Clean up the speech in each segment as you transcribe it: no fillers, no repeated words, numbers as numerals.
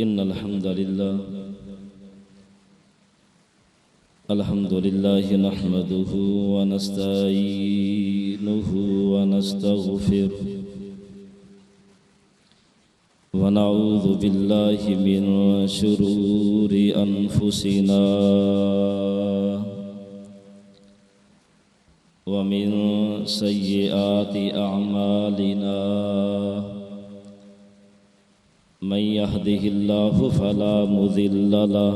إن الحمد لله نحمده ونستعينه ونستغفره ونعوذ بالله من شرور أنفسنا ومن سيئات أعمالنا من يهده الله فلا مضل له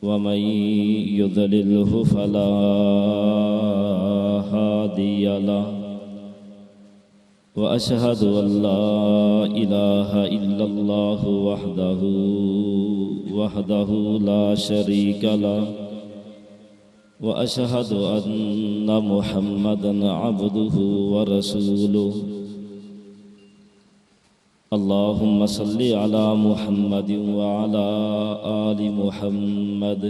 ومن يضلله فلا هادي له وأشهد أن لا إله إلا الله وحده لا شريك له وأشهد أن محمدا عبده ورسوله اللهم صل على محمد وعلى آل محمد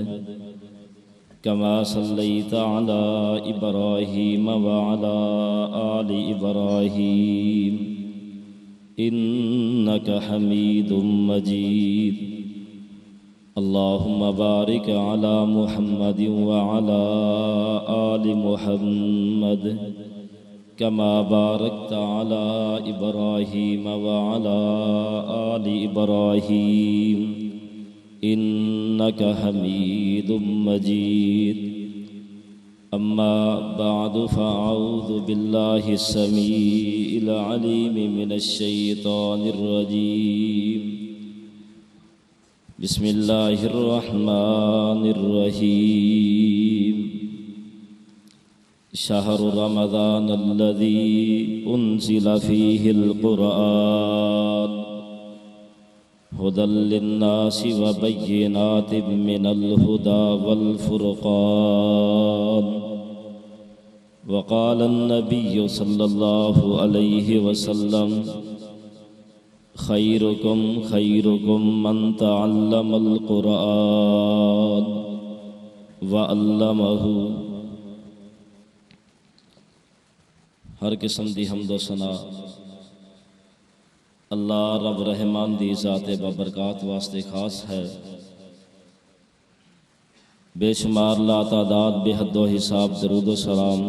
كما صليت على إبراهيم وعلى آل إبراهيم إنك حميد مجيد اللهم بارك على محمد وعلى آل محمد كما باركت على إبراهيم وعلى آل إبراهيم إنك حميد مجيد أما بعد فأعوذ بالله السميع العليم من الشيطان الرجيم بسم الله الرحمن الرحيم شهر رمضان الذي أنزل فيه القرآن هدى للناس وبينات من الهدى والفرقان وقال النبي صلى الله عليه وسلم خيركم من تعلم القرآن وعلمه ہر قسم دی حمد و ثنا اللہ رب رحمان دی ذات بابرکات واسطے خاص ہے۔ بے شمار لا تعداد بے حد و حساب درود و سلام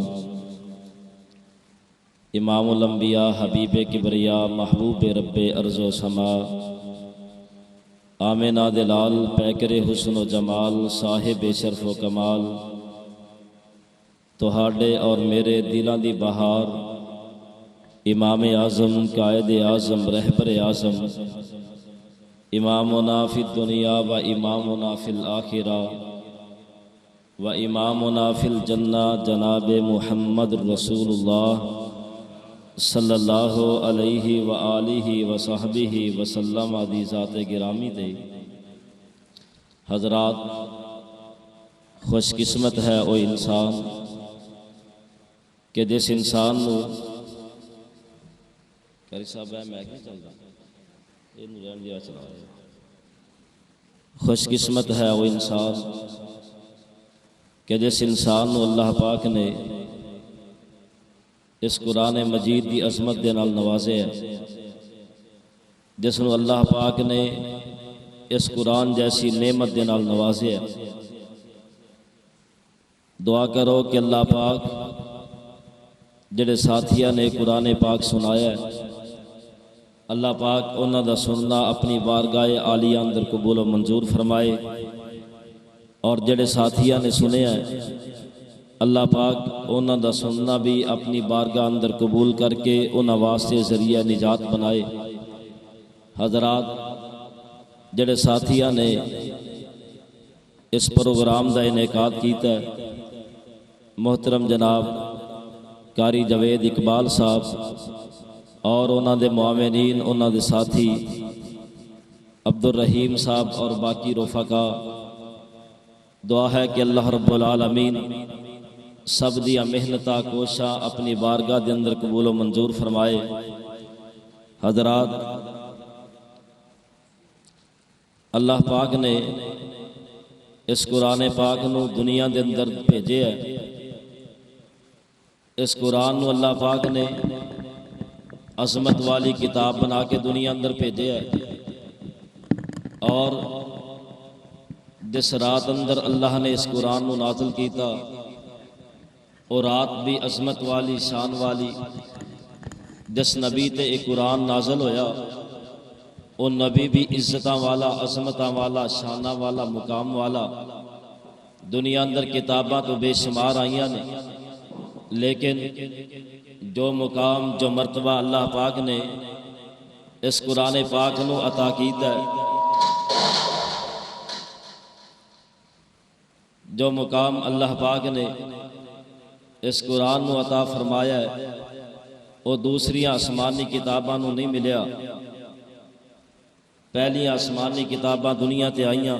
امام الانبیاء حبیب کبریا محبوب رب ارض و سما آمنہ دلال پیکر حسن و جمال صاحب شرف و کمال تہاڈے اور میرے دلاں دی بہار امام اعظم قائد اعظم رہبر اعظم امامنا فی الدنیا و امامنا فی الآخرہ و امامنا فی الجنہ جناب محمد رسول اللہ صلی اللہ علیہ وآلہ وصحبہ وسلم دی ذات گرامی دے۔ حضرات، خوش قسمت ہے وہ انسان کہ جس انسان نو کری صاحب ہے میں نہیں چلتا یہ رہن دیا چلا رہے۔ خوش قسمت ہے وہ انسان کہ جس انسان نو اللہ پاک نے اس قرآن مجید دی عظمت دے نال نوازے ہے، جس نو اللہ پاک نے اس قرآن جیسی نعمت دے نال نوازے ہے۔ دعا کرو کہ اللہ پاک جڑے ساتھیاں نے قرآن پاک سنایا ہے اللہ پاک انہاں دا سننا اپنی بارگاہ عالیہ اندر قبول و منظور فرمائے، اور جڑے ساتھیاں نے سنیا ہے اللہ پاک انہاں دا سننا بھی اپنی بارگاہ اندر قبول کر کے انہاں واسطے ذریعہ نجات بنائے۔ حضرات، جڑے ساتھیاں نے اس پروگرام دا انعقاد کیتا ہے محترم جناب قاری جاوید اقبال صاحب اور انہاں دے معاونین انہاں دے ساتھی عبد الرحیم صاحب اور باقی رفقا، دعا ہے کہ اللہ رب العالمین سب دیا محنتاں کوشاں اپنی بارگاہ دے اندر قبول و منظور فرمائے۔ حضرات، اللہ پاک نے اس قرآن پاک نو دنیا دے اندر بھیجے ہے۔ اس قرآن نو اللہ پاک نے عظمت والی کتاب بنا کے دنیا اندر بھیجے ہے، اور جس رات اندر اللہ نے اس قرآن کو نازل کیتا اور رات بھی عظمت والی شان والی، جس نبی تے ایک قرآن نازل ہویا وہ نبی بھی عزتاں والا، عظمتاں والا، شاناں والا، مقام والا۔ دنیا اندر کتاباں تو بے شمار آئیاں نے، لیکن جو مقام جو مرتبہ اللہ پاک نے اس قرآن پاک نو عطا کیتا ہے، جو مقام اللہ پاک نے اس قرآن نو عطا فرمایا ہے وہ دوسری آسمانی کتاباں نو نہیں ملیا۔ پہلی آسمانی کتاباں دنیا تے آئیاں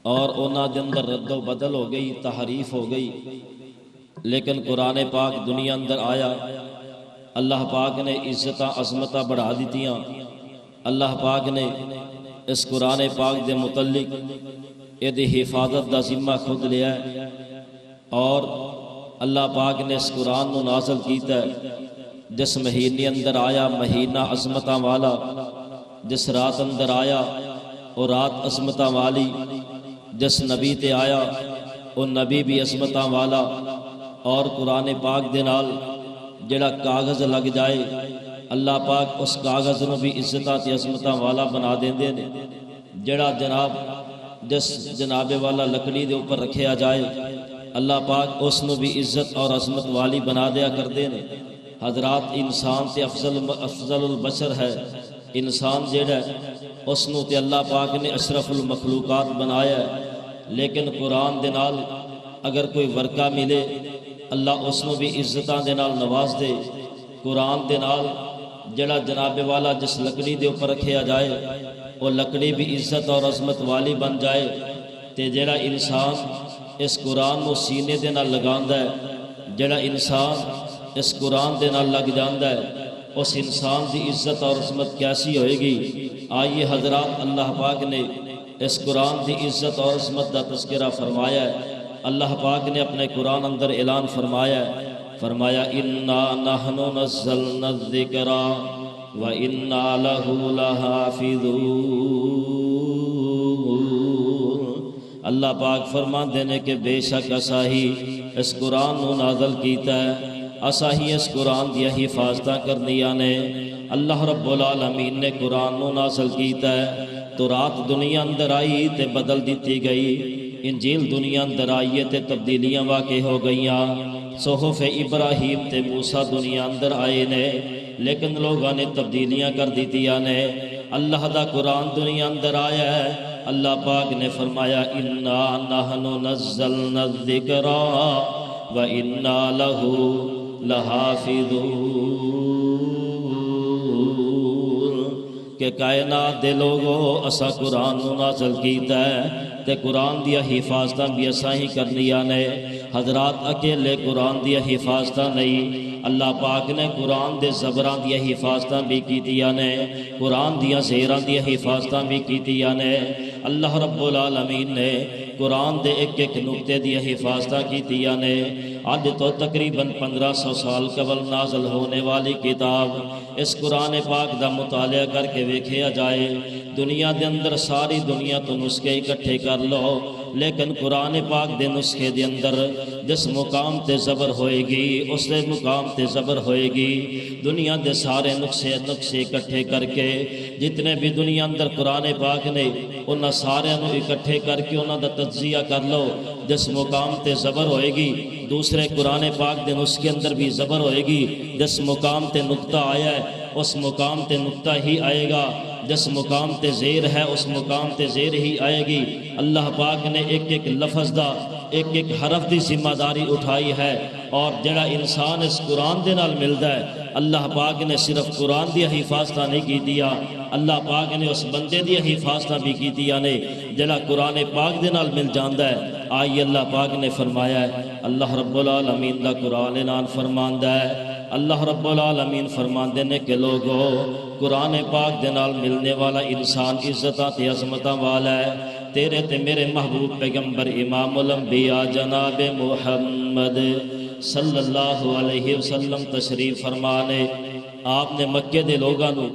اور انہاں دے اندر رد و بدل ہو گئی، تحریف ہو گئی، لیکن قرآن پاک دنیا اندر آیا، اللہ پاک نے عزتاں عظمتاں بڑھا دیتیاں۔ اللہ پاک نے اس قرآن پاک دے متعلق یہ دی حفاظت دا ذمہ خود لیا ہے، اور اللہ پاک نے اس قرآن نو نازل کیتا ہے جس مہینے اندر آیا، مہینہ عظمتاں والا، جس رات اندر آیا وہ رات عظمتاں والی، جس نبی تے آیا وہ نبی بھی عظمتاں والا۔ اور قرآن پاک دے نال جڑا کاغذ لگ جائے اللہ پاک اس کاغذ نو بھی عزتاں تے عظمتاں والا بنا دیندے نے۔ جڑا جس جناب والا لکڑی دے اوپر رکھیا جائے اللہ پاک اس نو بھی عزت اور عظمت والی بنا دیا کردے نے۔ حضرات انسان تے افضل البشر ہے، انسان جڑا ہے اس نو تے اللہ پاک نے اشرف المخلوقات بنایا ہے، لیکن قرآن دے نال اگر کوئی ورقہ ملے اللہ اس نو بھی عزتاں دے نال نواز دے۔ قرآن دے نال جڑا جناب والا جس لکڑی دے اوپر رکھیا جائے وہ لکڑی بھی عزت اور عظمت والی بن جائے، تے جڑا انسان اس قرآن کو سینے دے نال لگاندا ہے، جڑا انسان اس قرآن دے نال لگ جاندا ہے اس انسان دی عزت اور عظمت کیسی ہوئے گی۔ آئیے حضرات، اللہ پاک نے اس قرآن دی عزت اور عظمت دا تذکرہ فرمایا ہے۔ اللہ پاک نے اپنے قرآن اندر اعلان فرمایا ہے، فرمایا اِنَّا نَحْنُ نَزَّلْنَا الذِّكْرَ وَإِنَّا لَهُ لَحَافِظُونَ۔ اللہ پاک فرمان دینے کہ بے شک اسا ہی اس قرآن نو نازل کیتا ہے، اسا ہی اس قرآن دیا حفاظتہ کرنیاں نے۔ اللہ رب العالمین نے قرآن نو نازل کیتا ہے تو رات دنیا اندر آئی تے بدل دیتی گئی، انجیل دنیا اندر آئیے تے تبدیلیاں واقع ہو گئیاں، صحف ابراہیم تے موسیٰ دنیا اندر آئے نے، لیکن لوگاں نے تبدیلیاں کر دیتیاں نے۔ اللہ دا قرآن دنیا اندر آیا ہے، اللہ پاک نے فرمایا اِنَّا نَحْنُ نَزَّلْنَا الذِّكْرَ وَإِنَّا لَهُ لَحَافِظُونَ۔ کہ کائنات دے لوگو اسا قرآن نو نازل کیتا ہے تے قرآن دیا حفاظتاں بھی اسا ہی کرنیاں نے۔ حضرات اکیلے قرآن دیا حفاظتاں نہیں، اللہ پاک نے قرآن دے زبراں دیا حفاظتاں بھی کیتیاں نے، قرآن دیا زیراں دیا حفاظتاں بھی کیتیاں نے۔ اللہ رب العالمین نے قرآن دے ایک ایک نقطے دیا حفاظتاں کیتیاں نے۔ آج تو تقریباً 1500 سال قبل نازل ہونے والی کتاب اس قرآن پاک دا مطالعہ کر کے ویکھیا جائے، دنیا دے اندر ساری دنیا تو نسخے اکٹھے کر لو، لیکن قرآن پاک دے نسخے دے اندر جس مقام تے زبر ہوئے گی اس دے مقام تے زبر ہوئے گی۔ دنیا دے سارے نقشے اکٹھے کر کے جتنے بھی دنیا اندر قرآن پاک نے انہاں سارے نو اکٹھے کر کے انہاں دا تجزیہ کر لو، جس مقام تے زبر ہوئے گی دوسرے قرآن پاک دے نسخے اندر بھی زبر ہوئے گی، جس مقام تے نقطہ آیا ہے اس مقام تے نقطہ ہی آئے گا، جس مقام تے زیر ہے اس مقام تے زیر ہی آئے گی۔ اللہ پاک نے ایک ایک لفظ دا ایک ایک حرف دی ذمہ داری اٹھائی ہے، اور جڑا انسان اس قرآن دے نال ملدا ہے اللہ پاک نے صرف قرآن دی حفاظتہ نہیں کی دیا، اللہ پاک نے اس بندے دی حفاظتہ بھی کی دیا نے جڑا قرآن پاک دے نال مل جاندا ہے۔ آئی اللہ پاک نے فرمایا ہے، اللہ رب العالمین دا قرآن نال فرماندا ہے، اللہ رب العالمین فرماندے نے کہ لوگو قرآن پاک دے نال ملنے والا انسان عزتاں تے عظمتاں والا ہے۔ تیرے تے میرے محبوب پیغمبر امام الانبیاء جناب محمد صلی اللہ علیہ وسلم تشریف فرمانے، آپ نے مکے دے لوگاں نو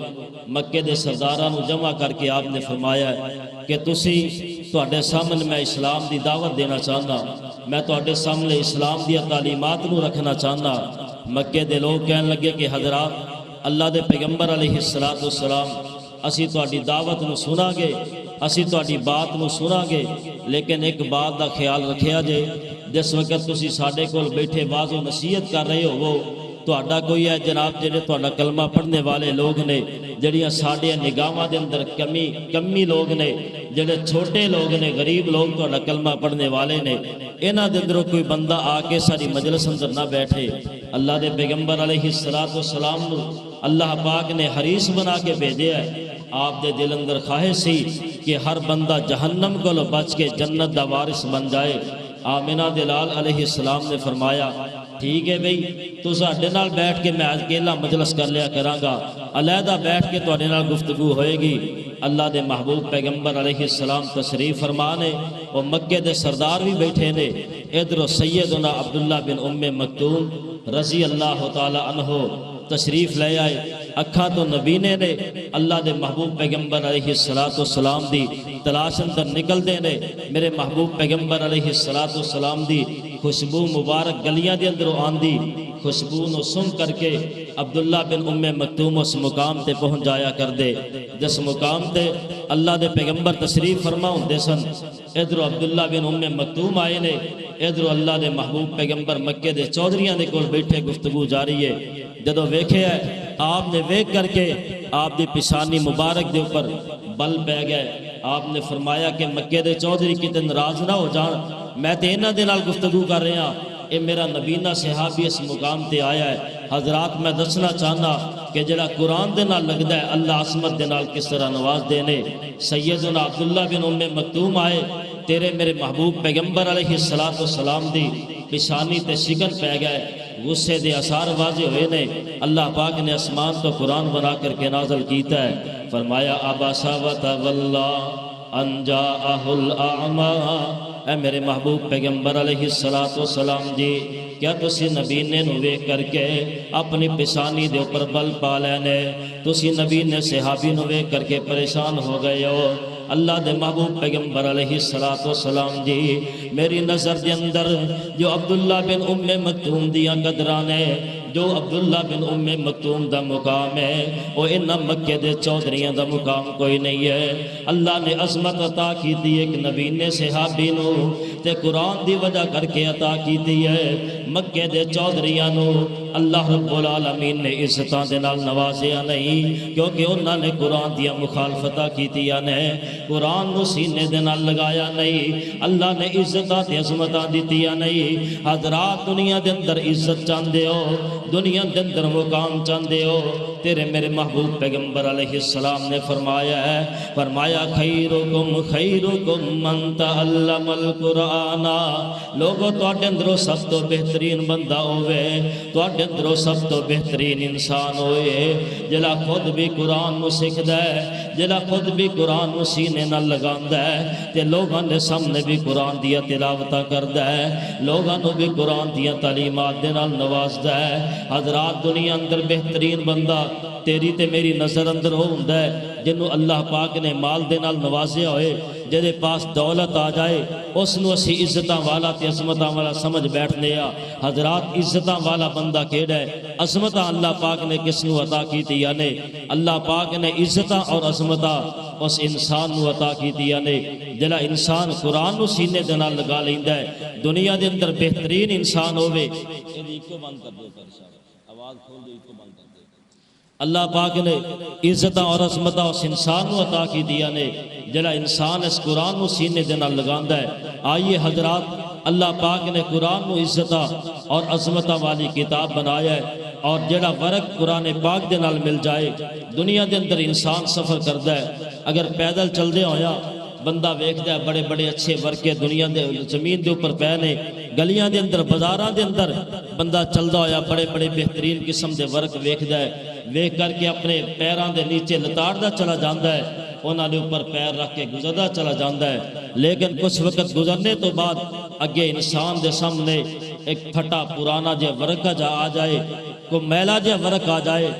مکے دے سرداراں نو جمع کر کے آپ نے فرمایا کہ تسی تواڈے سامنے میں اسلام دی دعوت دینا چاہنا، میں تواڈے سامنے اسلام دی تعلیمات نو رکھنا چاہنا۔ مکے دے لوگ کہن لگے کہ حضرات اللہ دے پیغمبر علیہ السلام اسی تواڈی دعوت نو سنا گے، اسی تواڈی بات نو سنا گے، لیکن ایک بات دا خیال رکھیا جے، جس وقت تسی ساڈے کول بیٹھے باز و نصیحت کر رہے ہو تہاڈا کوئی ہے جناب جڑے تہاڈا کلمہ پڑھنے والے لوگ نے، جڑیاں ساڈے نگاہاں دے اندر کمی لوگ نے، جڑے چھوٹے لوگ نے، غریب لوگ تہاڈا کلمہ پڑھنے والے نے، انہاں دے اندروں کوئی بندہ آ کے ساری مجلس اندر نہ بیٹھے۔ اللہ دے پیغمبر علیہ السلام نو اللہ پاک نے حریص بنا کے بھیجیا ہے۔ آپ دے دل اندر خواہش سی کہ ہر بندہ جہنم کو بچ کے جنت دا وارث بن جائے۔ آمنہ دلال علیہ السلام نے فرمایا ٹھیک ہے بھئی تو ساڈے نال بیٹھ کے میں اکیلا مجلس کر لیا کراں گا، علیحدہ بیٹھ کے تواڈے نال گفتگو ہوئے گی۔ اللہ دے محبوب پیغمبر علیہ السلام تشریف فرمانے اور مکے دے سردار بھی بیٹھے نے۔ ادھر سیدنا عبداللہ بن مکتوم رضی اللہ تعالی عنہ تشریف لے آئے، اکھاں تو نبینے نے اللہ دے محبوب پیغمبر علیہ السلام دی تلاش اندر نکل دے نے۔ میرے محبوب پیغمبر علیہ السلام دی خوشبو مبارک گلیاں دے اندر آندی، خوشبو نو سن کر کے عبداللہ بن مکتوم اس مقام تے پہنچ جایا کر دے جس مقام تے اللہ دے پیغمبر تشریف فرما ہوندے سن۔ ادھر عبداللہ بن مکتوم آئے نے، ادھر اللہ دے محبوب پیغمبر مکے دے چودھریاں دے کول بیٹھے گفتگو جاری ہے۔ جدو ویکھے ہے آپ نے ویکھ کر کے آپ دی پیشانی مبارک دے اوپر بل پہ گئے۔ آپ نے فرمایا کہ مکے دے چودھری کتے ناراض نہ ہو جان، میں تے انہاں دے نال گفتگو کر رہا، اے میرا نبینہ صحابی اس مقام تے آیا ہے۔ حضرات میں دسنا چاہنا کہ جڑا قرآن دے نال لگدا ہے اللہ عصمت دے نال کس طرح نواز دینے۔ سیدنا عبداللہ بن مکتوم آئے، تیرے میرے محبوب پیغمبر علیہ السلام دی پیشانی تے شکن پہ گئے، غصے دے اثار واضح ہوئے نے۔ اللہ پاک نے اسمان تو قرآن بنا کر کے نازل کیتا ہے، فرمایا اباسا وتولا ان جاءہ الاعمی۔ اے میرے محبوب پیغمبر علیہ السلام جی کیا تسی نبی نے ویکھ کر کے اپنی پیشانی دے اوپر بل پا لینے؟ تسی نبی نے صحابی نو ویکھ کر کے پریشان ہو گئے ہو؟ اللہ دے محبوب پیغمبر علیہ السلام جی میری نظر دے اندر جو عبداللہ بن مکتوم دیاں قدراں نے، جو عبداللہ بن مکتوم دا مقام ہے وہ انہاں مکے دے چودھریاں دا مقام کوئی نہیں ہے۔ اللہ نے عظمت عطا کی دی ایک نبی نے صحابی نو تے قرآن دی وجہ کر کے عطا کی دی ہے۔ مکے دے چودھریاں نو اللہ رب العالمین نے عزتاں دے نال نوازیا نہیں، کیونکہ انہاں نے قرآن دیا مخالفتاں کیتیاں نے، قرآن نو سینے دے نال لگایا نہیں، اللہ نے عزتاں تے عظمتاں دتیاں نہیں۔ حضرات دنیا دے اندر عزت چاہندے ہو، دنیا دے اندر مقام چاہندے ہو، تیرے میرے محبوب پیغمبر علیہ السلام نے فرمایا ہے، فرمایا خیرکم من تعلم القرآن۔ لوگو تواڈے اندروں سب تو بہترین بندہ ہوئے، تواڈے اندروں سب تو بہترین انسان ہوئے جڑا خود بھی قرآن نو سکھدا ہے، جڑا خود بھی قرآن نو سینے نال لگاندا ہے تے لوگاں دے سامنے بھی قرآن دیا تلاوتاں کردا ہے، لوگاں نو بھی قرآن دیا تعلیمات دے نال نوازدا ہے۔ حضرات دنیا اندر بہترین بندہ تیری تے میری نظر اندر ہو ہوندا ہے جنوں اللہ پاک نے مال دے نال نوازیا ہوئے، جدے پاس دولت آ جائے اس نو اسی عزتاں والا تے عظمتاں والا سمجھ بیٹھنے آ۔ حضرات عزتاں والا بندہ کیڑا ہے؟ عظمتاں اللہ پاک نے کس نو عطا کیتیاں نے؟ اللہ پاک نے عزتاں اور عظمتاں اس انسان نو عطا کیتیاں نے جڑا انسان قرآن نو سینے دے نال لگا لیندا ہے۔ دنیا دے اندر بہترین انسان ہوے، بند کر دو آواز کھول دو، اس کو بند کر دو۔ اللہ پاک نے عزتاں اور عظمتاں اس انسان نو عطا کی دیا نے جڑا انسان اس قرآن نو سینے دے نال لگاندا ہے۔ آئیے حضرات اللہ پاک نے قرآن نو عزتاں اور عظمتاں والی کتاب بنایا ہے، اور جڑا ورق قرآن پاک دے نال مل جائے دنیا دے اندر انسان سفر کردا ہے۔ اگر پیدل چلدے ہویا بندہ ویکھدا ہے بڑے بڑے اچھے ورقے دنیا دے زمین دے اوپر پے نے، گلیاں دے اندر بازاراں دے اندر بندہ چلدا ہویا بڑے بڑے بہترین قسم دے ورق ویکھدا ہے، ویکھ کر کے اپنے پیراں دے نیچے لتاڑدا چلا جاندا ہے، انہاں دے اوپر پیر رکھ کے گزردا چلا جاندا ہے۔ لیکن کچھ وقت گزرنے تو بعد اگے انسان دے سامنے ایک پھٹا پرانا جہ ورق جا آ جائے، کوئی میلا جہ ورق آ جائے،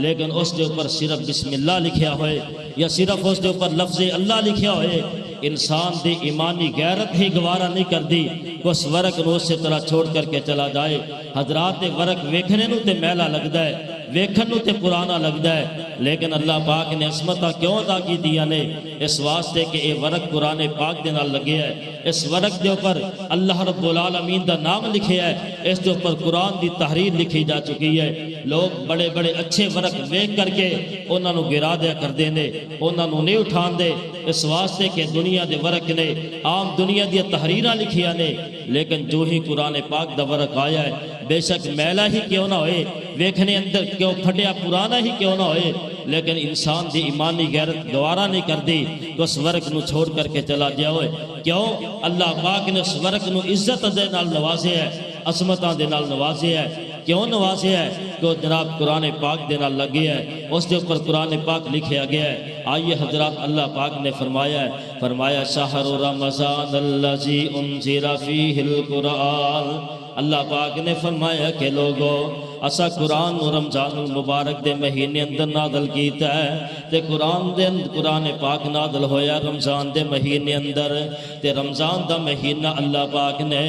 لیکن اس کے اوپر صرف بسم اللہ لکھیا ہوئے یا صرف اس کے اوپر لفظ اللہ لکھیا ہوئے، انسان دی ایمانی غیرت ہی گوارا نہیں کر دی کہ اس ورق نو اسی طرح چھوڑ کر کے چلا جائے۔ حضرات ورق ویکھنے نو تے میلا لگدا ہے، ویکھن نو تے پرانا لگدا ہے، لیکن اللہ پاک نے عظمتاں کیوں عطا کی دیا نے؟ اس واسطے کہ یہ ورق قرآن پاک دے نال لگے ہے، اس ورق دے اوپر اللہ رب العالمین دا نام لکھے ہے، اس دے اوپر قرآن دی تحریر لکھی جا چکی ہے۔ لوگ بڑے بڑے اچھے ورق ویکھ کر کے انہاں نو گرا دیا کر دے نے، انہاں نو نہیں اٹھان دے، اس واسطے کہ دنیا دے ورق نے عام دنیا دی تحریراں لکھیا نے، لیکن جو ہی قرآن پاک دا ورق آیا ہے، بے شک میلا ہی کیوں نہ ہوئے، ویکھنے اندر کیوں پھٹیا پرانا ہی کیوں نہ ہوئے، لیکن انسان دی ایمانی غیرت گوارا نہیں کر دی کہ اس ورق نو چھوڑ کر کے چلا گیا ہوئے۔ کیوں؟ اللہ پاک نے اس ورق نو عزت دے نال نوازے ہے، عظمتاں دے نال نوازے ہے۔ کیوں نوازے ہے؟ کہ جناب قرآن پاک دے نال لگے ہے، اس کے اوپر قرآن پاک لکھیا گیا ہے۔ آئیے حضرات، اللہ پاک نے فرمایا ہے، فرمایا شہر رمضان الذی انزل فیہ القرآن، اللہ پاک نے فرمایا کہ لوگو اسا قرآن و رمضان المبارک دے مہینے اندر نازل کیتا ہے، تے قرآن پاک نازل ہویا رمضان دے مہینے اندر، تے رمضان دا مہینہ اللہ پاک نے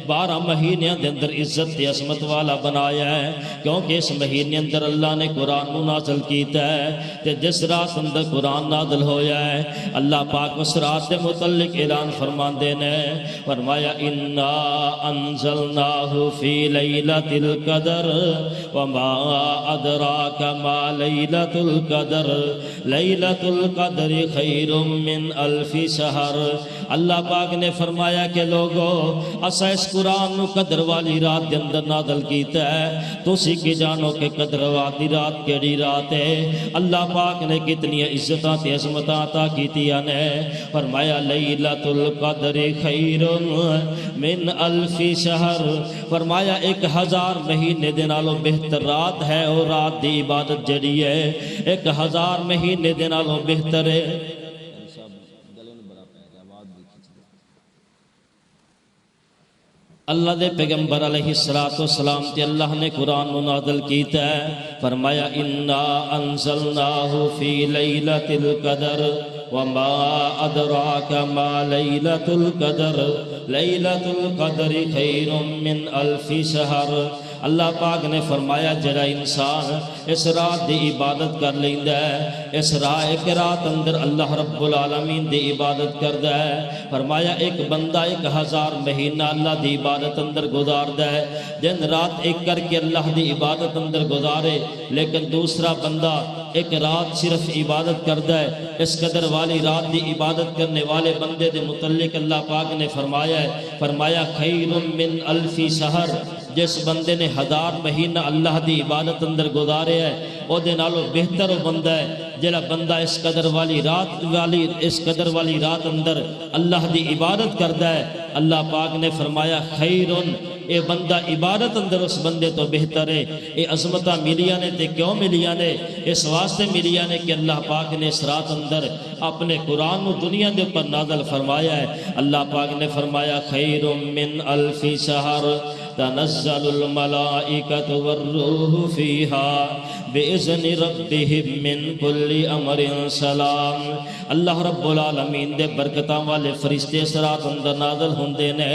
12 مہینے دے اندر عزت تے عظمت والا بنایا ہے، کیونکہ اس مہینے اندر اللہ نے قرآن کو نازل کیتا ہے، تے جس رات اندر قرآن نازل ہویا ہے اللہ پاک اس رات دے متعلق اعلان فرماندے نے، فرمایا انا انزلناہ فی لیلۃ القدر وما ادراک ما لیلۃ القدر لیلۃ القدر خیر من الف شہر۔ اللہ پاک نے فرمایا کہ لوگو اسا اس قرآن نو قدر والی رات دے اندر نازل کیتا ہے، تسی کی جانو کہ قدر والی رات کیڑی رات ہے؟ اللہ پاک نے کتنی عزتاں تے عظمتاں عطا کیتیاں نے، فرمایا لیلۃ القدر خیر من الف شہر، فرمایا 1000 مہینے دے نالوں بہتر رات ہے، اور رات دی عبادت جڑی ہے 1000 مہینے دے نالوں بہتر ہے۔ اللہ دے پیغمبر علیہ السلام تے اللہ نے قرآن نو نازل کیتا ہے، فرمایا انا انزلناہ فی لیلۃ القدر وما ادراک ما لیلۃ القدر لیلۃ القدر خیر من الف شہر۔ اللہ پاک نے فرمایا جڑا انسان اس رات دی عبادت کر لیندا ہے، اس ایک رات اندر اللہ رب العالمین دی عبادت کردا ہے، فرمایا ایک بندہ 1000 مہینہ اللہ دی عبادت اندر گزاردا ہے، دن رات ایک کر کے اللہ دی عبادت اندر گزارے، لیکن دوسرا بندہ ایک رات صرف عبادت کردا ہے، اس قدر والی رات دی عبادت کرنے والے بندے دے متعلق اللہ پاک نے فرمایا ہے، فرمایا خیر من الف شہر، جس بندے نے 1000 مہینہ اللہ دی عبادت اندر گزارے ہے او دے نالوں بہتر وہ بندہ ہے جڑا بندہ اس قدر والی رات اندر اللہ دی عبادت کردا ہے۔ اللہ پاک نے فرمایا خیرن، اے بندہ عبادت اندر اس بندے تو بہتر ہے۔ اے عظمتاں ملیاں نے تے کیوں ملیاں نے؟ اس واسطے ملیاں نے کہ اللہ پاک نے اس رات اندر اپنے قرآن کو دنیا دے اوپر نازل فرمایا ہے۔ اللہ پاک نے فرمایا خیر من الف شہر تنزل الملائکۃ والروح فیہا بِإِذْنِ رَبِّهِمْ مِنْ كُلِّ أَمْرٍ سلام۔ اللہ رب العالمین دے برکتاں والے فرشتے اس رات اندر نازل ہوندے نے۔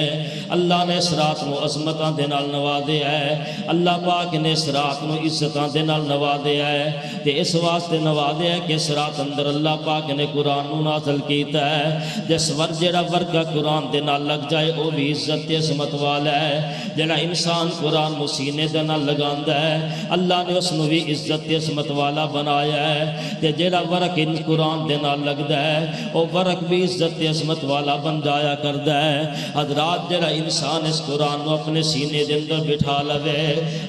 اللہ نے اس رات نو عظمتاں دے نال نوازیا ہے، اللہ پاک نے اس رات نو عزتاں دے نال نوازیا ہے، تے اس واسطے نوازیا ہے کہ اس رات اندر اللہ پاک نے قرآن نو نازل کیتا ہے۔ جس جڑا ورگا قرآن دے نال لگ جائے او بھی عزت تے عظمت والا ہے۔ جڑا انسان قرآن نو سینے دے نال لگاندا ہے اللہ نے اس نو بھی عزت تے عظمت والا بنایا ہے، تے جڑا ورق ان قرآن دے نال لگدا ہے او ورق بھی عزت تے عظمت والا بن جایا کردا ہے۔ حضرات جڑا انسان اس قرآن نو اپنے سینے دے اندر بٹھا لوے،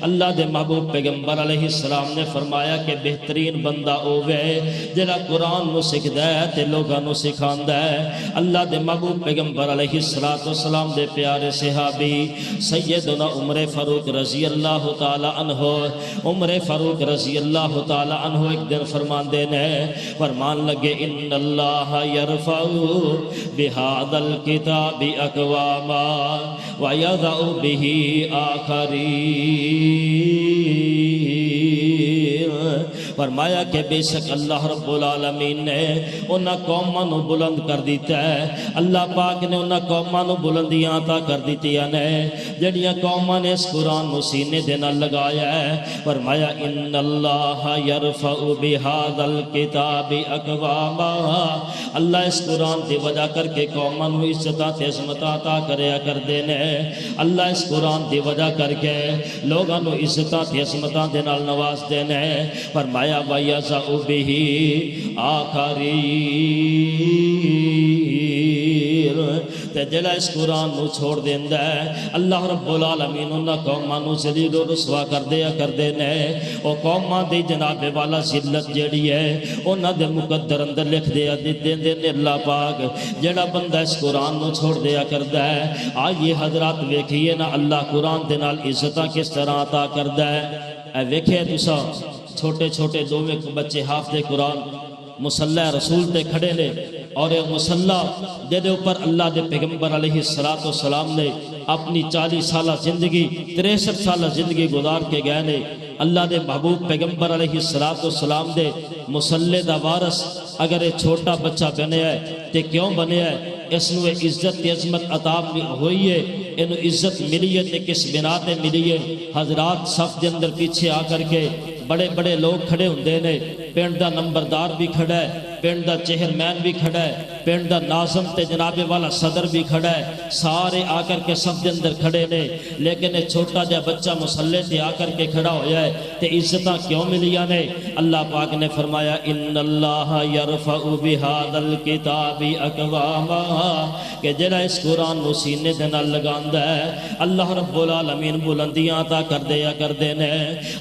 اللہ دے محبوب پیغمبر علیہ السلام نے فرمایا کہ بہترین بندہ ہووے جڑا قرآن نو سکھدا ہے تے لوگاں نو سکھاندا ہے۔ اللہ دے محبوب پیغمبر علیہ السلام دے پیارے صحابی سیدنا عمر فاروق رضی اللہ تعالی عنہ، عمر فاروق رضی اللہ تعالی عنہ ایک دن فرماندے نے، فرمان لگے ان اللہ یرفع بہذا الکتاب اقواما ویضع بہ آخرین۔ فرمایا کہ بے شک اللہ رب العالمین نے انہاں قوماں نو بلند کر دیتا ہے، اللہ پاک نے انہاں قوماں نو بلندیاں عطا کر دیتیاں نے جڑیاں قوماں نے اس قرآن نو سینے دے نال لگایا ہے۔ فرمایا ان اللہ یرفع بہذا الکتاب اقواما، اللہ اس قرآن دی وجہ کر کے قوماں نو عزتاں تے عظمتاں عطا کریا کردے نے، اللہ اس قرآن دی وجہ کر کے لوگاں نو عزتاں تے عظمتاں دے نال نواز دے نے۔ فرمایا وَيَضَعُ بِهِ آخرین، تے جڑا اس قرآن نو چھوڑ دیندا ہے اللہ رب العالمین انہاں قوماں نو ذلیل و رسوا کردے نے۔ او قوماں دی جناب والا ذلت جیڑی ہے انہاں دے مقدر اندر لکھ دیا دیندے نے اللہ پاک۔ جڑا بندہ اس قرآن نو چھوڑ دیا کردا ہے، آئیے حضرات ویکھیے نا اللہ قرآن دے نال عزتاں کس طرح عطا کردا ہے۔ اے ویکھے تساں چھوٹے چھوٹے دوویں بچے حافظ قرآن مصلی رسول تے کھڑے نے، اور یہ مصلی دے اوپر اللہ دے پیغمبر علیہ السلام نے اپنی 40 سالہ زندگی 63 سالہ زندگی گزار کے گئے نے۔ اللہ دے محبوب پیغمبر علیہ السلام دے مصلی دا وارث اگر یہ چھوٹا بچہ بنے ہے تے کیوں بنے ہے؟ اس نو عزت تے عظمت عطا ہوئی ہے، انو عزت ملی ہے تے کس بنا تے ملی ہے؟ حضرات صف دے اندر پیچھے آ کر کے بڑے بڑے لوگ کھڑے ہوندے نے، پنڈ دا نمبردار بھی کھڑا ہے، پنڈ دا چیئرمین بھی کھڑا ہے، پنڈ دا ناظم تے جناب والا صدر بھی کھڑا ہے، سارے آ کر کے صف دے اندر کھڑے نے، لیکن ایک چھوٹا جا بچہ مصلی تے آ کر کے کھڑا ہویا ہے تے عزتاں کیوں ملیاں نے؟ اللہ پاک نے فرمایا ان اللہ یرفع بہذا الکتاب اقواما، کہ جڑا اس قرآن نو سینے دے نال لگاندا ہے اللہ رب العالمین بلندیاں عطا کردے نے۔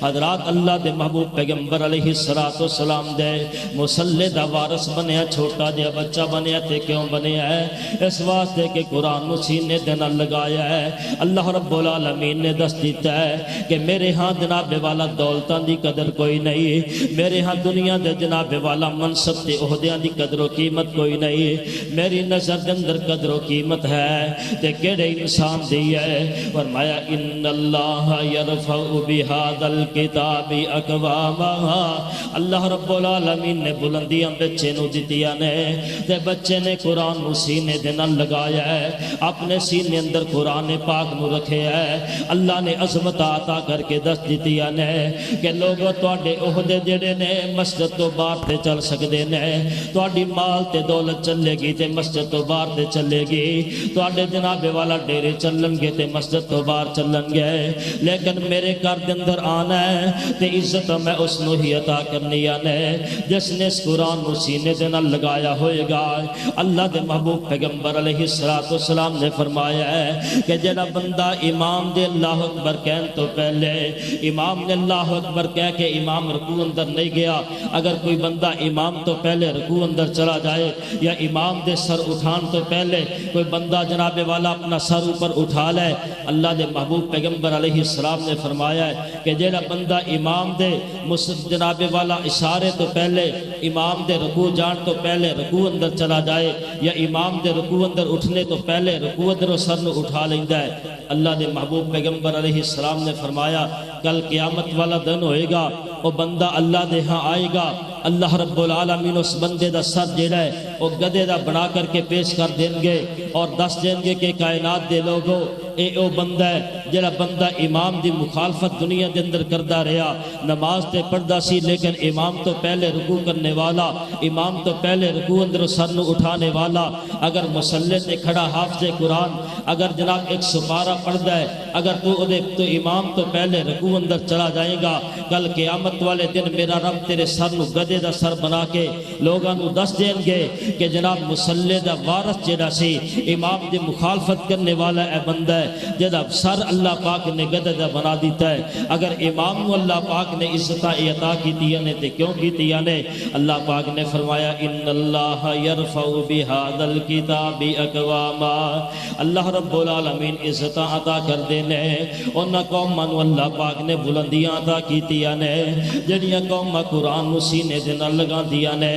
حضرات اللہ دے محبوب پیغمبر علیہ السلام دے مصلی دا وارث بنیا چھوٹا جا بچہ بنیا تے کیوں بنیا ہے؟ اس واسطے کہ قرآن نو سینے دے نال لگایا ہے۔ اللہ رب العالمین نے دس دیتا ہے کہ میرے ہاں جناب والا دولتاں دی قدر کوئی نہیں، میرے ہاں دنیا دے جناب والا منصب تے عہدیاں دی قدر و قیمت کوئی نہیں، میری نظر دے اندر قدر و قیمت ہے تے کیڑے انسان دی ہے۔ فرمایا ان اللہ یرفع بہذا الکتاب اقواما، اللہ رب العالمین نے بلندیاں بچے نو دتیاں نے تے بچے نے قرآن نو سینے دے نال لگایا ہے، اپنے سینے اندر قرآن پاک نو رکھے ہے۔ اللہ نے عظمت عطا کر کے دس دتیاں نے کہ لوگوں تواڈے عہدے جڑے نے مسجد تو باہر تے چل سکدے نے، تواڈی مال تے دولت چلے گی تے مسجد تو باہر تے چلے گی، تواڈے جناب والا ڈیرے چلن گے تے مسجد تو باہر چلن گے، لیکن میرے گھر دے اندر آنا ہے تے عزت میں اس نو ہی عطا کرنی نے جس نے اس قرآن نو سینے دے نال لگایا ہوئے گا۔ اللہ دے محبوب پیغمبر علیہ السلام نے فرمایا ہے کہ جڑا بندہ امام دے اللہ اکبر کہن تو پہلے، امام نے اللہ اکبر کہہ کے امام رکوع اندر نہیں گیا، اگر کوئی بندہ امام تو پہلے رکوع اندر چلا جائے یا امام دے سر اٹھان تو پہلے کوئی بندہ جناب والا اپنا سر اوپر اٹھا لے، اللہ دے محبوب پیغمبر علیہ السلام نے فرمایا ہے کہ جڑا بندہ امام دے جناب والا اشارے تو پہلے، امام دے رکوع جان تو پہلے رکوع اندر چلا جائے یا امام دے رکوع اندر اٹھنے تو پہلے رکوع اندر سر نو اٹھا لیندا ہے، اللہ دے محبوب پیغمبر علیہ السلام نے فرمایا کل قیامت والا دن ہوئے گا، وہ بندہ اللہ دے ہاں آئے گا، اللہ رب العالمین اس بندے دا سر جیڑا ہے وہ گدے دا بنا کر کے پیش کر دیں گے اور دس دیں گے کہ کائنات دے لوگوں اے او بندہ ہے جڑا بندہ امام دی مخالفت دنیا دے اندر کردا رہا، نماز تے پڑھدا سی لیکن امام تو پہلے رکوع کرنے والا، امام تو پہلے رکوع اندر سر نو اٹھانے والا، اگر مصلی تے کھڑا حافظ قرآن اگر جناب ایک سپارہ پڑھدا ہے، اگر تو امام تو پہلے رکوع اندر چلا جائے گا، کل قیامت والے دن میرا رب تیرے سر نو گدے دا سر بنا کے لوگاں نو دس دیں گے کہ جناب مصلی دا وارث جڑا سی امام دی مخالفت کرنے والا اے بندہ ہے جدا سر اللہ پاک نے گدے دا بنا دیتا ہے۔ اگر امام نو اللہ پاک نے عزت عطا کیتیاں نے تے کیوں کیتیاں نے؟ اللہ پاک نے فرمایا ان اللہ یرفع بہذا الکتاب اقواما، اللہ رب العالمین عزت عطا کر دے نے انہاں قوماں نو اللہ پاک نے بلندیاں عطا کیتیاں نے جڑیاں قوماں قرآن نو سینے دے نال لگاندیاں نے،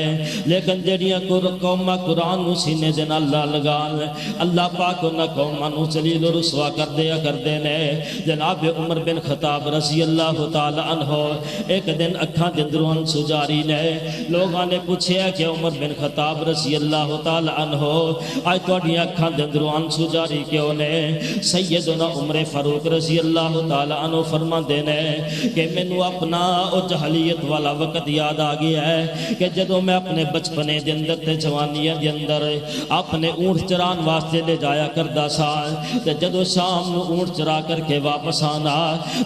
لیکن جڑیاں قوماں قرآن نو سینے دے نال لگان اللہ پاک انہاں قوماں نو ذلیل و رسوا کر دیا کردے نے جناب عمر بن خطاب رضی اللہ تعالی عنہ ایک دن اکھاں دے اندروں آنسو جاری نے لوگاں نے پوچھیا کہ عمر بن خطاب رضی اللہ تعالی عنہ آج تواڈیاں اکھاں دے اندروں آنسو جاری کیوں نے سیدنا عمر فاروق رضی اللہ تعالی عنہ فرماندے نے کہ مینوں اپنا او جہلیت والا وقت یاد آ گیا ہے کہ جدوں میں اپنے بچپنے دے اندر تے جوانیاں دے اندر اپنے اونٹ چران واسطے لے جایا کردا سا تے جدوں شام نو اونٹ چرا کر کے واپس آنا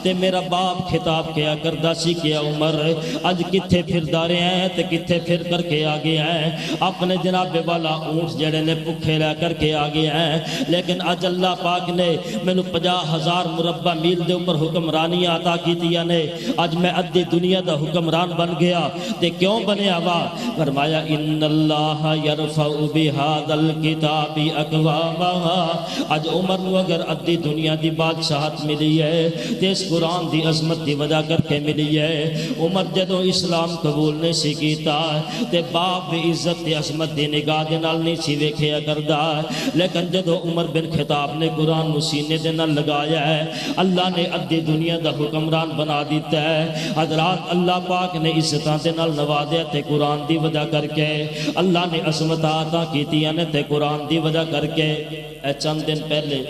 تے میرا باپ خطاب کیا کردا سی کہ عمر اج کتھے پھردا رہے ہیں تے کتھے پھر کر کے آ گیا ہے اپنے جناب والا اونٹ جڑے نے بھوکے لے کر کے آ گیا ہے لیکن اج اللہ پاک نے مینوں 50,000 مربع میل دے اوپر حکمرانی عطا کیتیاں نے اج میں ادھی دنیا دا حکمران بن گیا تے کیوں بنیا وا فرمایا ان اللہ یرفع بہذا الکتاب اقواما اج عمر نو اگر ادھی دنیا دی بادشاہت ملی ہے تے اس قرآن دی عظمت دی وجہ کر کے ملی ہے عمر جدوں اسلام قبول نہیں سی کیتا تے باپ دی عزت تے عظمت دی نگاہ دے نال نہیں سی ویکھیا کردا لیکن جدوں عمر بن خطاب نے قرآن نو سینے دے نال لگایا ہے اللہ نے ادھی دنیا دا حکمران بنا دیتا ہے حضرات اللہ پاک نے عزتاں دے نال نوازیا تے قرآن دی وجہ کر کے اللہ نے عظمت عطا کیتیاں نے تے قرآن دی وجہ کر کے اے چند دن پہلے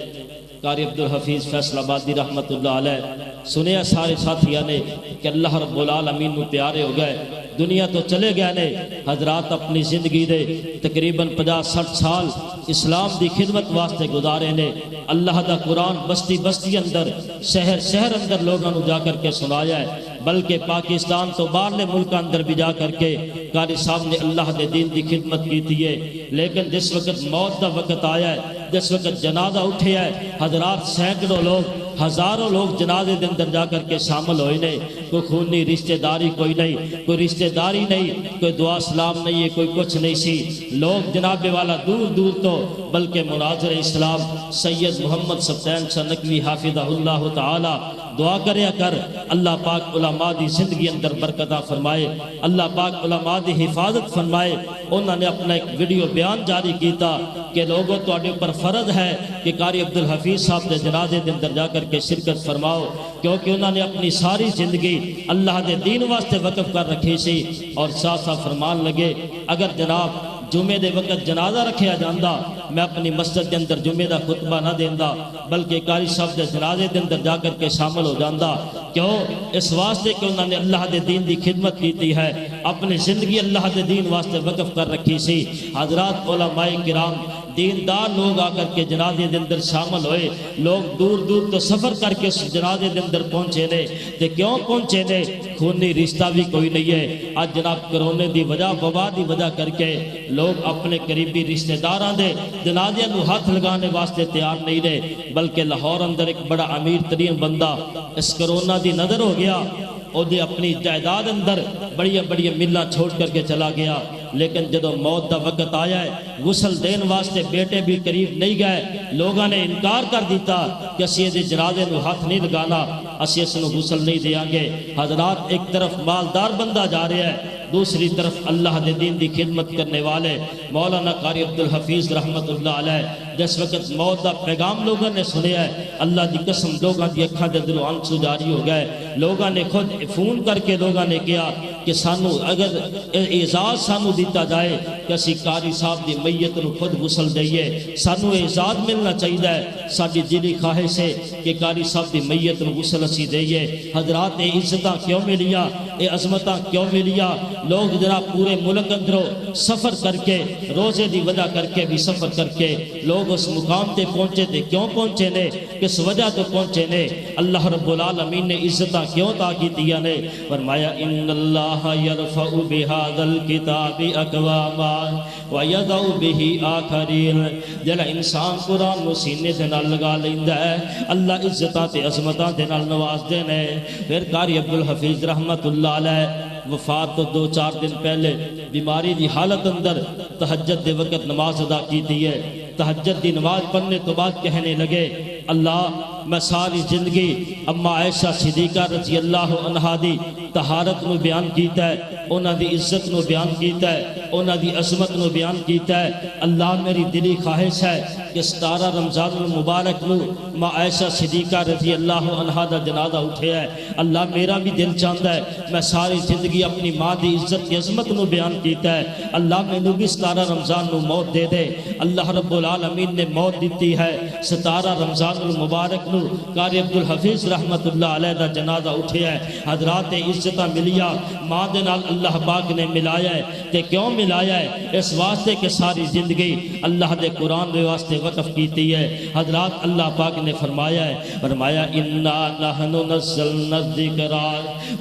قاری عبدالحفیظ فیصل آبادی رحمت اللہ علیہ سنیا سارے ساتھیاں نے کہ اللہ رب العالمین نو پیارے ہو گئے دنیا تو چلے گئے نے حضرات اپنی زندگی دے تقریباً 50-60 سال اسلام دی خدمت واسطے گزارے نے اللہ دا قرآن بستی بستی اندر شہر شہر اندر لوگوں نو جا کر کے سنایا ہے بلکہ پاکستان تو باہرلے ملک اندر بھی جا کر کے قاری صاحب نے اللہ دے دین دی خدمت کی ہے لیکن جس وقت موت دا وقت آیا ہے جس وقت جنازہ اٹھیا ہے حضرات سینکڑوں لوگ ہزاروں لوگ جنازے دے اندر جا کر کے شامل ہوئے نے کوئی خونی رشتہ داری کوئی نہیں کوئی رشتہ داری نہیں کوئی دعا سلام نہیں ہے کوئی کچھ نہیں سی لوگ جناب والا دور دور تو بلکہ مناظر اسلام سید محمد سبتین شنقوی حافظہ اللہ تعالی دعا کریا کر اللہ پاک علماء دی زندگی اندر برکتہ فرمائے اللہ پاک علماء دی حفاظت فرمائے انہوں نے اپنا ایک ویڈیو بیان جاری کیتا کہ لوگوں تواڈے اوپر فرض ہے کہ قاری عبدالحفیظ صاحب دے جنازے دے اندر جا کر کے شرکت فرماؤ کیونکہ انہوں نے اپنی ساری زندگی اللہ دے دین واسطے وقف کر رکھی سی اور ساتھ ساتھ فرمان لگے اگر جناب جمعے دے وقت جنازہ رکھیا جاندہ میں اپنی مسجد دے اندر جمعے دا خطبہ نہ دیندہ بلکہ قاری صاحب دے جنازے دے اندر جا کر کے شامل ہو جاندہ کیوں اس واسطے کہ انہوں نے اللہ دے دین دی خدمت کیتی ہے اپنی زندگی اللہ دے دین واسطے وقف کر رکھی سی حضرات علماء کرام دیندار لوگ آ کر کے جنازے دے اندر شامل ہوئے لوگ دور دور تو سفر کر کے اس جنازے دے اندر پہنچے نے تے کیوں پہنچے نے خونی رشتہ بھی کوئی نہیں ہے آج جناب کرونے دی وجہ وبا دی وجہ کر کے لوگ اپنے قریبی رشتہ داراں دے جنازے نو ہاتھ لگانے واسطے تیار نہیں رہے بلکہ لاہور اندر ایک بڑا امیر ترین بندہ اس کرونا دی نظر ہو گیا او دے اپنی جائیداد اندر بڑی بڑی ملہ چھوڑ کر کے چلا گیا لیکن جدو موت دا وقت آیا ہے غسل دین واسطے بیٹے بھی قریب نہیں گئے لوگوں نے انکار کر دیتا کہ اسی یہ جنازے نو ہاتھ نہیں لگانا اسی اس نو غسل نہیں دیاں گے حضرات ایک طرف مالدار بندہ جا رہا ہے دوسری طرف اللہ دے دین دی خدمت کرنے والے مولانا قاری عبدالحفیظ رحمت اللہ علیہ جس وقت موت دا پیغام لوگوں نے سنیا ہے اللہ دی قسم لوگوں دی اکھاں دے دلوں آنسو جاری ہو گئے لوگوں نے خود فون کر کے لوگوں نے کیا کہ سانو اگر اعزاز سانو دیتا جائے کہ اسی قاری صاحب دی میت نو خود غسل دئیے سانو اعزاز ملنا چاہیے ساری دلی خواہش ہے کہ قاری صاحب دی میت نو غسل اسی دئیے حضرات اے عزتاں کیوں ملیا اے عظمتاں کیوں ملیا لوگ جناب پورے ملک اندروں سفر کر کے روزے دی وجہ کر کے بھی سفر کر کے لوگ اس مقام تے پہنچے تھے کیوں پہنچے نے کس وجہ تو پہنچے نے اللہ رب العالمین نے عزتاں کیوں تاکیتیاں نے فرمایا ان اللہ یرفع بہذا الکتاب اقواما ویضع بہ آخرین جڑا انسان قرآن نو سینے دے نال لگا لیندا ہے اللہ عزتاں تے عظمتاں دے نال نواز دے نے پھر قاری عبدالحفیظ رحمت اللہ علیہ وفات تو 2-4 دن پہلے بیماری دی حالت اندر تہجد دے وقت نماز ادا کی تھی ہے تہجد دی نماز پڑھنے تو بعد کہنے لگے اللہ میں ساری زندگی اما عائشہ صدیقہ رضی اللہ عنہا دی طہارت نو بیان کیتا ہے، انہاں دی عزت نو بیان کیتا ہے، انہاں دی عظمت نو بیان کیتا ہے۔ اللہ میری دلی خواہش ہے کہ 17 رمضان المبارک نو ماں عائشہ صدیقہ رضی اللہ عنہا دا جنازہ اٹھیا ہے۔ اللہ میرا بھی دل چاہتا ہے میں ساری زندگی اپنی ماں دی عزت کی عظمت نو بیان کیتا ہے۔ اللہ میں نو بھی 17 رمضان نو موت دے دے۔ اللہ رب العالمین نے موت دیتی ہے 17 رمضان المبارک نو قاری عبدالحفیظ رحمت اللہ علیہ دا جنازہ اٹھیا ہے۔ حضرات عزتہ ملیا ماں دے نال اللہ پاک نے ملایا ہے، تے کیوں ملایا ہے؟ اس واسطے کہ ساری زندگی اللہ دے قرآن دے واسطے وقف کیتی ہے۔ حضرات اللہ پاک نے فرمایا اِنَّا نَحْنُ نَزَّلْنَا الذِّكْرَ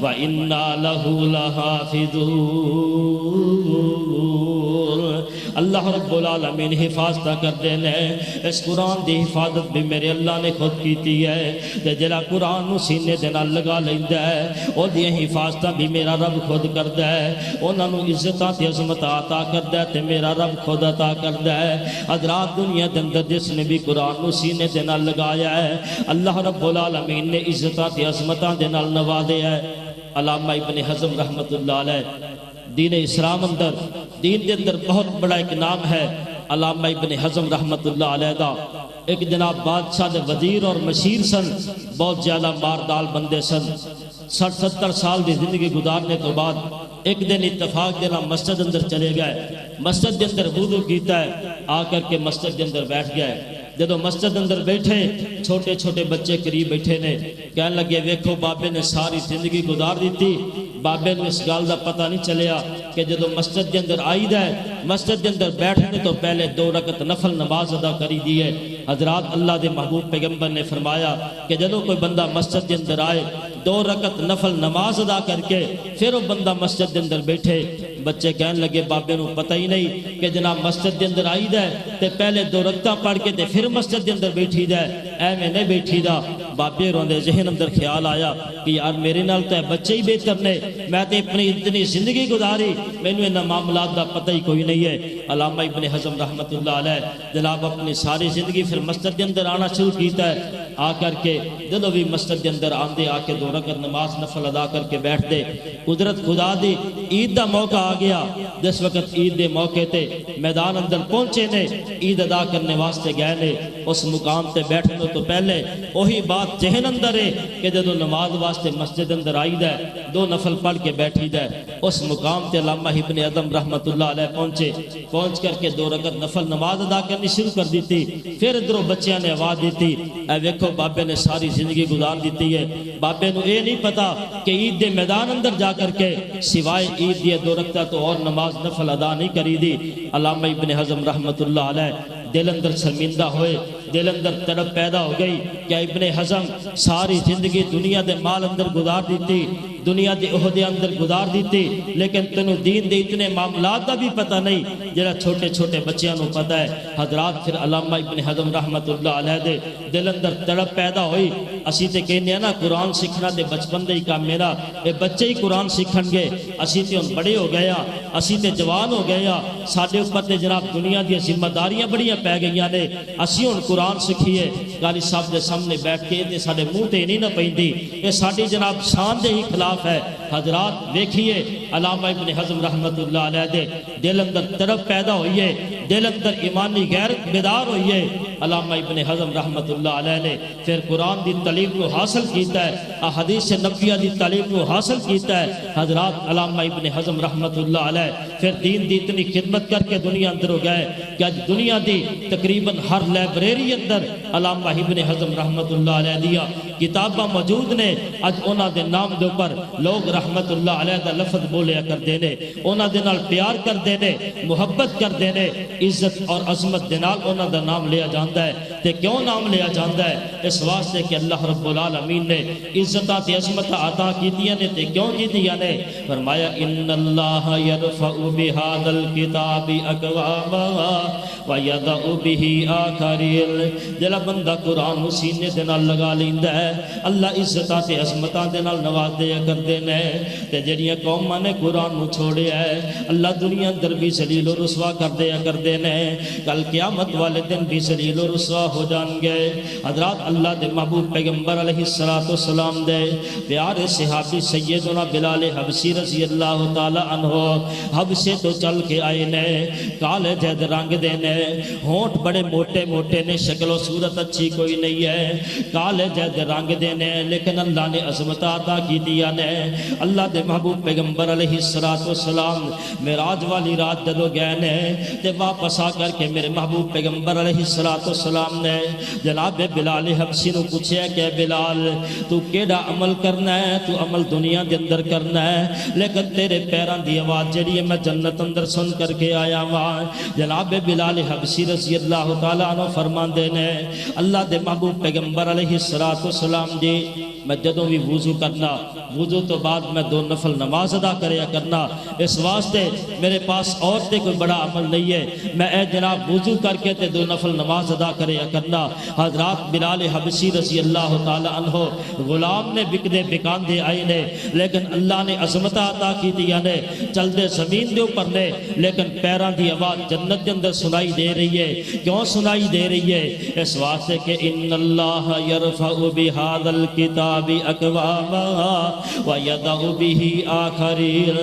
وَإِنَّا لَهُ لَحَافِظُونَ۔ اللہ رب العالمین حفاظتہ کر دینے، اس قرآن دی حفاظت بھی میرے اللہ نے خود کیتی ہے، تے جڑا قرآن نو سینے دے نال لگا لیندا ہے او دی حفاظتہ بھی میرا رب خود کردا ہے، انہاں نو عزتاں تے عظمتاں عطا کردا ہے تے میرا رب خود عطا کردا ہے۔ حضرات دنیا دے اندر جس نے بھی قرآن نو سینے دے نال لگایا ہے اللہ رب العالمین نے عزتاں تے عظمتاں دے نال نوازیا ہے۔ علامہ ابن حزم رحمت اللہ علیہ دین اسلام اندر دین دے اندر بہت بڑا ایک نام ہے۔ علامہ ابن حزم رحمت اللہ علیہ دا ایک جناب بادشاہ دے وزیر اور مشیر سن، بہت زیادہ ماردال بندے سن۔ 60-70 سال دی زندگی گزارنے تو بعد ایک دن اتفاق دینا مسجد اندر چلے گئے، مسجد دے اندر وضو کیتا ہے، آ کر کے مسجد دے اندر بیٹھ گئے۔ جدو مسجد اندر بیٹھے چھوٹے چھوٹے بچے قریب بیٹھے نے، کہنے لگے ویکھو بابے نے ساری زندگی گزار دیتی، بابے نے اس گال دا پتہ نہیں چلیا کہ جدو مسجد دے اندر آئی ہے مسجد دے اندر بیٹھنے تو پہلے 2 رکعت نفل نماز ادا کری دی ہے۔ حضرات اللہ دے محبوب پیغمبر نے فرمایا کہ جدو کوئی بندہ مسجد دے اندر آئے 2 رکعت نفل نماز ادا کر کے پھر وہ بندہ مسجد دے اندر بیٹھے۔ بچے کہنے لگے بابے نو پتہ ہی نہیں کہ جناب مسجد دے اندر آئی ہے تے پہلے 2 رکعتاں پڑھ کے تے پھر مسجد دے اندر بیٹھی ہے، اے میں نہیں بیٹھی دا۔ بابے روندے ذہن اندر خیال آیا کہ یار میرے نال تے بچے ہی بہتر نے، میں تے اپنی اتنی زندگی گزاری مینوں انہاں معاملات دا پتہ ہی کوئی نہیں ہے۔ علامہ ابن حزم رحمت اللہ علیہ جناب اپنی ساری زندگی پھر مسجد دے اندر آنا شروع کیتا ہے۔ آ کر کے جدو بھی مسجد دے اندر آندے آ کے 2 رکعت نماز نفل ادا کر کے بیٹھ دے۔ قدرت خدا دی عید دا موقع آ گیا، جس وقت عید دے موقع تے میدان اندر پہنچے نے، عید ادا کرنے واسطے گئے نے، اس مقام تے بیٹھنے تو پہلے وہی بات ذہن اندر ہے کہ جدو نماز واسطے مسجد اندر آئی ہے 2 نفل پڑھ کے بیٹھی ہے، اس مقام تے علامہ ابن حزم رحمت اللہ علیہ پہنچے، پہنچ کر کے 2 رکعت نفل نماز ادا کرنی شروع کر دیتی۔ پھر ادھروں بچیاں نے آواز دیتی اے ویکھو بابے نے ساری زندگی گزار دیتی ہے، بابے نو اے نہیں پتا کہ عید دے میدان اندر جا کر کے سوائے عید دی 2 رکعت تو اور نماز نفل ادا نہیں کری دی۔ علامہ ابن حزم رحمت اللہ علیہ دل اندر شرمندہ ہوئے، دل اندر تڑپ پیدا ہو گئی کہ ابن حزم ساری زندگی دنیا دے مال اندر گزار دیتی، دنیا دے عہدے اندر گزار دیتی، لیکن تینوں دین دے اتنے معاملات دا بھی پتہ نہیں جڑا چھوٹے چھوٹے بچیاں نو پتہ ہے۔ حضرات پھر علامہ ابن حزم رحمت اللہ علیہ دے دل اندر تڑپ پیدا ہوئی۔ اسی تے کہنے ہیں نا قرآن سیکھنا تے بچپن دے ہی کام میرا، اے بچے ہی قرآن سیکھن گے، اسی تے ہن بڑے ہو گیا، اسی تے جوان ہو گیا، ساڈے اوپر تے جناب دنیا دی ذمہ داریاں بڑیاں پی گئیاں نے، اسی ہن قرآن سیکھیے۔ قاری صاحب دے سامنے بیٹھ کے تے ساڈے منہ تے نہیں نہ پیندی، اے ساڈی جناب شان دے ہی خلاف ہے۔ حضرات دیکھیے علامہ ابن حزم رحمت اللہ علیہ دے دل اندر تڑپ پیدا ہوئی ہے، دل اندر ایمانی غیرت بیدار ہوئی ہے۔ علامہ ابن حزم رحمت اللہ علیہ نے پھر قرآن دی تعلیم کو حاصل کیتا ہے، احادیث نبویہ دی تعلیم کو حاصل کیتا ہے۔ حضرات علامہ ابن حزم رحمت اللہ علیہ پھر دین دی اتنی خدمت کر کے دنیا اندر ہو گئے کہ آج دنیا دی تقریباً ہر لائبریری اندر علامہ ابن حزم رحمت اللہ علیہ دیا کتاباں موجود نے۔ آج انہاں دے نام دے اوپر لوگ رحمت اللہ علیہ دا لفظ بولیا کر دینے، انہاں دے نال پیار کر دینے، محبت کر دینے، عزت اور عظمت دے نال انہاں دا نام لیا جاندا ہے۔ تے کیوں نام لیا جاندا ہے؟ اس واسطے کہ اللہ رب العالمین نے عزتاں تے عظمتاں عطا کیتیاں نے تے کیوں کیتیاں نے؟ فرمایا ان اللہ یرفع بہذا الکتاب اقواما ویضع بہ آخرین۔ جلا جڑا بندہ قرآن نو سینے دے نال لگا لیندا ہے اللہ عزتاں تے عظمتاں دے نال نواز دیا کردے نے تے جڑیاں قوماں نے قرآن نو چھوڑیا ہے اللہ دنیا اندر بھی ذلیل و رسوا کر دیا کردے نے کل قیامت والے دن بھی ذلیل و رسوا ہو جان گے حضرات اللہ دے محبوب پیغمبر علیہ السلام دے پیارے صحابی سیدنا بلال حبشی رضی اللہ تعالی عنہ حبشے تو چل کے آئے نے کالے جہد رنگ دے نے ہونٹ بڑے موٹے موٹے نے شکل و صورت اچھی کوئی نہیں ہے کالے جہد رنگ دے نے لیکن اللہ نے عظمت عطا کی دیا نے اللہ دے محبوب پیغمبر علیہ السلام معراج والی رات جدو گئے نے تے واپس آ کر کے میرے محبوب پیغمبر علیہ السلام نے جناب بلال حبشی نو پوچھے کہ بلال تو کیڑا عمل کرنا ہے تو عمل دنیا دے اندر کرنا ہے لیکن تیرے پیران دی آواز جڑی ہے میں جنت اندر سن کر کے آیا ہوا جناب بلال حبشی رضی اللہ تعالیٰ عنہ فرمان دینے اللہ دے محبوب پیغمبر علیہ السلام جی میں جدوں بھی وضو کرنا وضو تو بعد میں 2 نفل نماز ادا کریا کرنا اس واسطے میرے پاس اور تے کوئی بڑا عمل نہیں ہے میں اے جناب وضو کر کے تے 2 نفل نماز ادا کریا کرنا حضرات بلال حبشی رضی اللہ تعالی عنہ غلام نے بکدے بکاندے آئے نے لیکن اللہ نے عظمت عطا کی دیا نے چل دے زمین دے اوپر نے لیکن پیران دی آواز جنت کے اندر سنائی دے رہی ہے کیوں سنائی دے رہی ہے اس واسطے کہ ان اللہ یرفع بہذا الکتاب اقواما ویدع بہ آخرین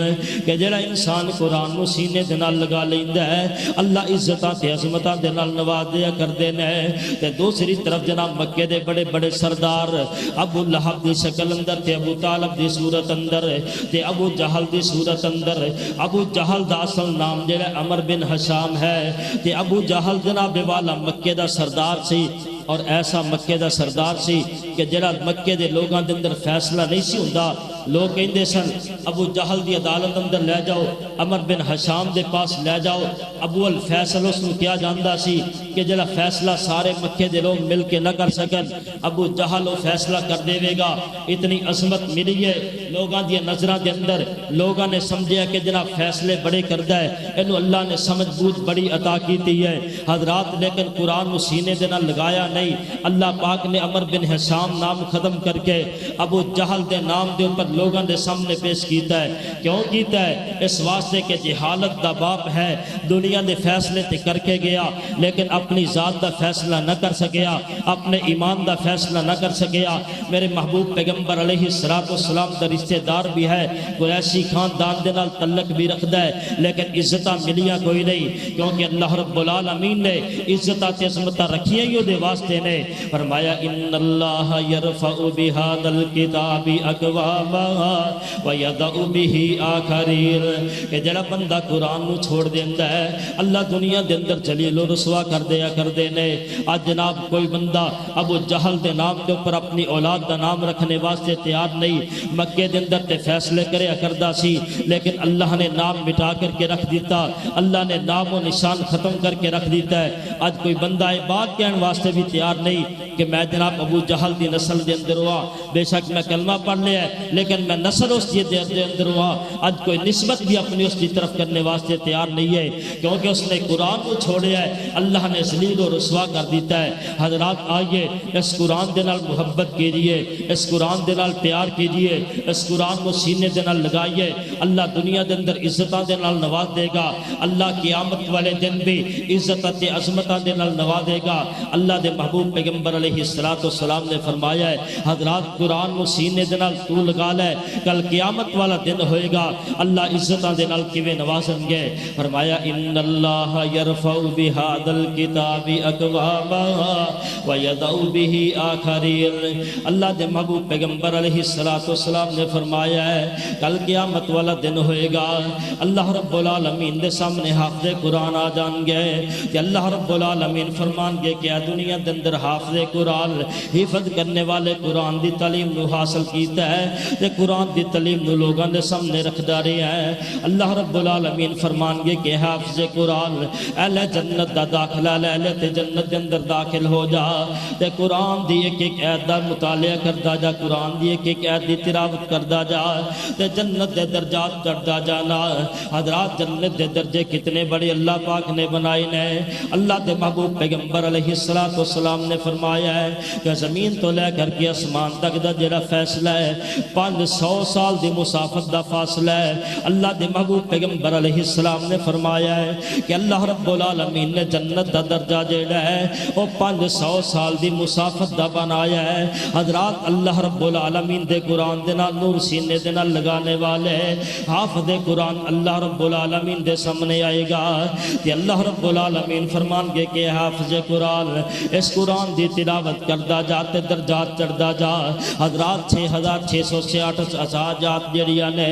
کہ جڑا انسان قرآن نو سینے دے نال لگا لیندا ہے اللہ عزتاں تے عظمتاں دے نال نوازیا کردے نے تے دوسری طرف جناب مکے دے بڑے بڑے سردار ابو لہب دی شکل اندر تے ابو طالب دی صورت اندر تے ابو جہل دی صورت اندر ابو جہل دا اصل نام جڑا عمر بن حشام ہے تے ابو جہل جناب والا مکے دا سردار سی اور ایسا مکے دا سردار سی کہ جڑا مکے دے لوگاں دے اندر فیصلہ نہیں سی ہوندا لوگ کہندے سن ابو جہل دی عدالت اندر لے جاؤ عمر بن حشام دے پاس لے جاؤ ابو الفیصل اس نو کیا جاندا سی کہ جڑا فیصلہ سارے مکے دے لوگ مل کے نہ کر سکن ابو جہل وہ فیصلہ کر دے گا اتنی عظمت ملی ہے لوگاں دی نظراں دے اندر لوگاں نے سمجھیا کہ جناب فیصلے بڑے کردا ہے اینو اللہ نے سمجھ بوجھ بڑی عطا کیتی ہے حضرات لیکن قرآن نو سینے دے نال لگایا نہیں اللہ پاک نے عمر بن حشام نام ختم کر کے ابو جہل دے نام دے اوپر لوگاں دے سامنے پیش کیتا ہے کیوں کیتا ہے اس واسطے کہ جہالت دا باپ ہے دنیا دے فیصلے تے کر کے گیا لیکن اپنی ذات دا فیصلہ نہ کر سکیا اپنے ایمان دا فیصلہ نہ کر سکیا میرے محبوب پیغمبر علیہ السلام دا رشتہ دار بھی ہے قریشی خاندان دے نال تعلق بھی رکھدا ہے لیکن عزتاں ملیاں کوئی نہیں کیونکہ اللہ رب العالمین نے عزتاں تے عظمتاں رکھیاں ہی دے واسطے نے فرمایا ان اللہ یرفع بہذا الکتاب اقواما ویدع بہ آخرین کہ جڑا بندہ قرآن نو چھوڑ دیندا ہے اللہ دنیا دے اندر جلیل و رسوا کر دیا کردے نے آج جناب کوئی بندہ ابو جہل دے نام کے اوپر اپنی اولاد دا نام رکھنے واسطے تیار نہیں مکے دے اندر تے فیصلے کریا کردا سی لیکن اللہ نے نام مٹا کر کے رکھ دیتا اللہ نے نام و نشان ختم کر کے رکھ دیتا ہے آج کوئی بندہ بات کہنے واسطے بھی تیار نہیں کہ میں جناب ابو جہل دی نسل دے اندر ہوا بے شک میں کلمہ پڑھ لیا ہے لیکن میں نسل اس دے اندر ہوا آج کوئی نسبت بھی اپنی اس کی طرف کرنے واسطے تیار نہیں ہے کیونکہ اس نے قرآن کو چھوڑیا ہے اللہ نے ذلیل و رسوا کر دیتا ہے حضرات آئیے اس قرآن دے نال محبت کیجئے اس قرآن دے نال پیار کیجئے اس قرآن کو سینے دے نال لگائیے اللہ دنیا دے اندر عزتاں دے نال نواز دے گا اللہ قیامت والے دن بھی عزت تے عظمتاں دے نال نواز دے گا اللہ دے محبوب پیغمبر علیہ السلام نے فرمایا ہے حضرات قرآن کو سینے دے نال تو لگا لے کل قیامت والا دن ہوئے گا اللہ عزتاں دے نال کیویں نوازن گے فرمایا ان اللہ یرفع بہذا الکتاب اقواما ویدع بہ آخرین اللہ دے محبوب پیغمبر علیہ السلام نے فرمایا ہے کل قیامت والا دن ہوئے گا اللہ رب العالمین دے سامنے حافظ قرآن آ جان گے کہ اللہ رب العالمین فرمان گے کہ دنیا دے اندر حافظ قرآن حفظ کرنے والے قرآن دی تعلیم نو حاصل کیتا ہے تے قرآن دی تعلیم نو لوگاں دے سامنے رکھ دارے ہیں اللہ اللہ رب العالمین فرمان گے کہ حافظ قرآن اہل جنت دا داخلہ لے لے تے جنت دے اندر داخل ہو جا تے قرآن دی ایک ایک آیت دا مطالعہ کردا جا قرآن دی ایک ایک آیت دی تلاوت کردا جا تے جنت دے درجات چڑھدا جانا حضرات جنت دے درجے کتنے بڑے اللہ پاک نے بنائے نے اللہ دے محبوب پیغمبر علیہ السلام نے فرمایا ہے کہ زمین تو لے کر کے آسمان تک دا جڑا فیصلہ ہے 500 سال دی مسافت دا فاصلہ ہے اللہ دے محبوب پیغمبر علیہ السلام نے فرمایا ہے کہ اللہ رب العالمین نے جنت دا درجہ جڑا ہے وہ 500 سال دی مسافت دا بنایا ہے حضرات اللہ رب العالمین دے قرآن دے نال نور سینے دے نال لگانے والے حافظ قرآن اللہ رب العالمین دے سامنے آئے گا کہ اللہ رب العالمین فرمان گے کہ حافظ قرآن اس قرآن دی تلاوت کردہ جاتے درجات چڑھدا جا حضرات 6666 اساجات جڑیاں نے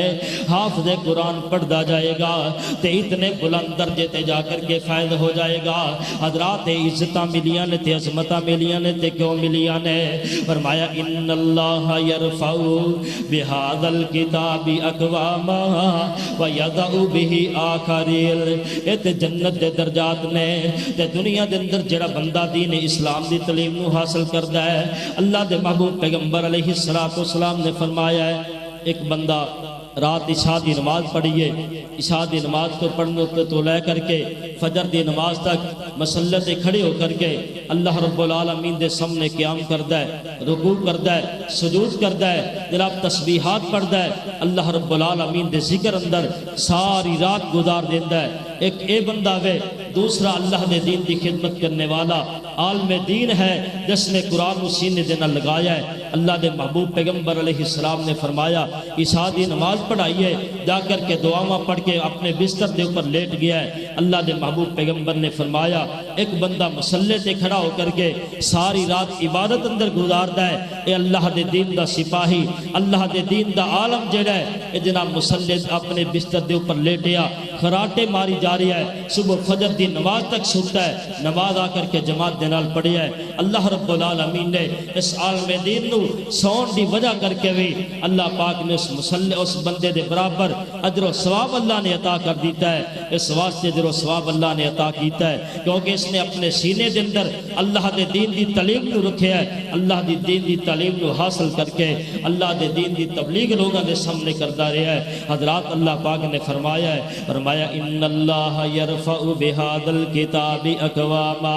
حافظ قرآن پڑھدا جائے گا تے اتنے بلند درجے تے جا کر کے فائد ہو جائے گا حضرات عزتاں ملیاں نے تے عظمتاں ملیاں نے تے کیوں ملیاں نے فرمایا ان اللہ یرفع بہذا الکتاب اقواما ویضع به آخرین اے تے جنت دے درجات نے تے دنیا دے اندر جڑا بندہ دین اسلام دی تعلیم نو حاصل کردا ہے اللہ دے محبوب پیغمبر علیہ السلام نے فرمایا ہے ایک بندہ رات عشاء دی نماز پڑھیے عشاء دی نماز کو پڑھنے تو لے کر کے فجر دی نماز تک مصلی تے کھڑے ہو کر کے اللہ رب العالمین دے سامنے قیام کردا ہے رکوع کردا ہے سجود کردا ہے جناب تسبیحات پڑھدا ہے اللہ رب العالمین دے ذکر اندر ساری رات گزار دیندا ہے ایک اے بندہ وے دوسرا اللہ دے دین دی خدمت کرنے والا عالم دین ہے جس نے قرآن و سینے دینا لگایا ہے اللہ دے محبوب پیغمبر علیہ السلام نے فرمایا عشاء دی نماز پڑھائیے جا کر کے دعاواں پڑھ کے اپنے بستر دے اوپر لیٹ گیا ہے اللہ دے محبوب پیغمبر نے فرمایا ایک بندہ مصلی تے کھڑا ہو کر کے ساری رات عبادت اندر گزاردا ہے اے اللہ دے دین دا سپاہی اللہ دے دین دا عالم جڑا ہے اے جناب مصلی اپنے بستر دے اوپر لیٹیا خراٹے ماری جا رہی ہے صبح فجر دی نماز تک سنتا ہے نماز آ کر کے جماعت دے نال پڑھیا ہے اللہ رب العالمین نے اس عالم دین نو سون دی وجہ کر کے بھی اللہ پاک نے اس بندے دے برابر اجر و ثواب اللہ نے عطا کر دیتا ہے اس واسطے اجر و ثواب اللہ نے عطا کیتا ہے کیونکہ اس نے اپنے سینے دے اندر اللہ دے دین دی تعلیم نو رکھیا ہے اللہ دی دین دی تعلیم نو حاصل کر کے اللہ دے دین دی تبلیغ لوگوں دے سامنے کردا رہا ہے حضرات اللہ پاک نے فرمایا ان اللہ یرفع بہذا الکتاب اقواما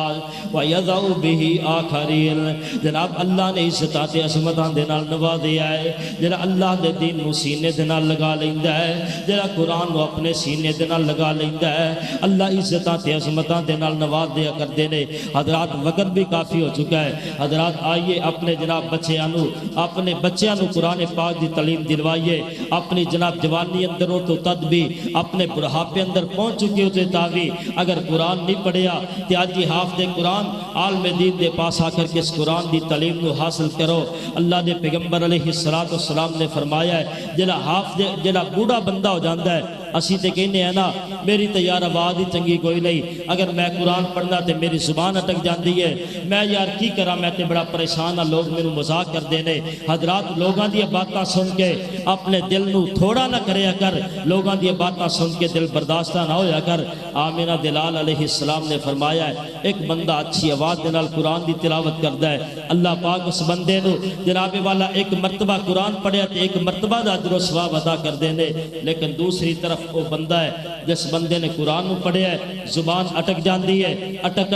ویضع به آخرین جناب اللہ نے عزتاں تے عظمتاں دے نال نوازیا ہے جڑا اللہ دے دین نو سینے دے نال لگا لیندا ہے جڑا قرآن نو اپنے سینے دے نال لگا لیندا ہے اللہ عزتاں تے عظمتاں دے نال نواز دیا کردے نے حضرات وقت بھی کافی ہو چکا ہے حضرات آئیے اپنے جناب بچیاں نو قرآن پاک دی تعلیم دلوائیے اپنی جناب جوانی اندر ہو تو تد بھی اپنے بڑھاپے اندر پہنچ چکے ہوتے تاوی اگر قرآن نہیں پڑھیا تے آج ہی حافظ قرآن عالم دین دے پاس آ کر کے اس قرآن دی تعلیم نو حاصل کرو اللہ دے پیغمبر علیہ السلام نے فرمایا ہے جڑا بوڑھا بندہ ہو جاندا ہے اسی تے کہنے ہیں نا میری تے یار آواز ہی چنگی کوئی نہیں اگر میں قرآن پڑھنا تے میری زبان اٹک جاندی ہے میں یار کی کراں میں تے بڑا پریشان ہاں لوگ میرے مذاق کر دینے حضرات لوگاں دی باتاں سن کے اپنے دل نو تھوڑا نہ کریا کر لوگاں دی باتاں سن کے دل برداشتہ نہ ہویا کر آمینہ دلال علیہ السلام نے فرمایا ہے ایک بندہ اچھی آواز دے نال قرآن دی تلاوت کردا ہے اللہ پاک اس بندے نو جناب والا ایک مرتبہ قرآن پڑھیا تے ایک مرتبہ دا اجر و ثواب ادا کر دینے لیکن دوسری طرف وہ بندہ ہے جس بندے نے قرآن نو پڑھیا ہے زبان اٹک جاندی ہے اٹک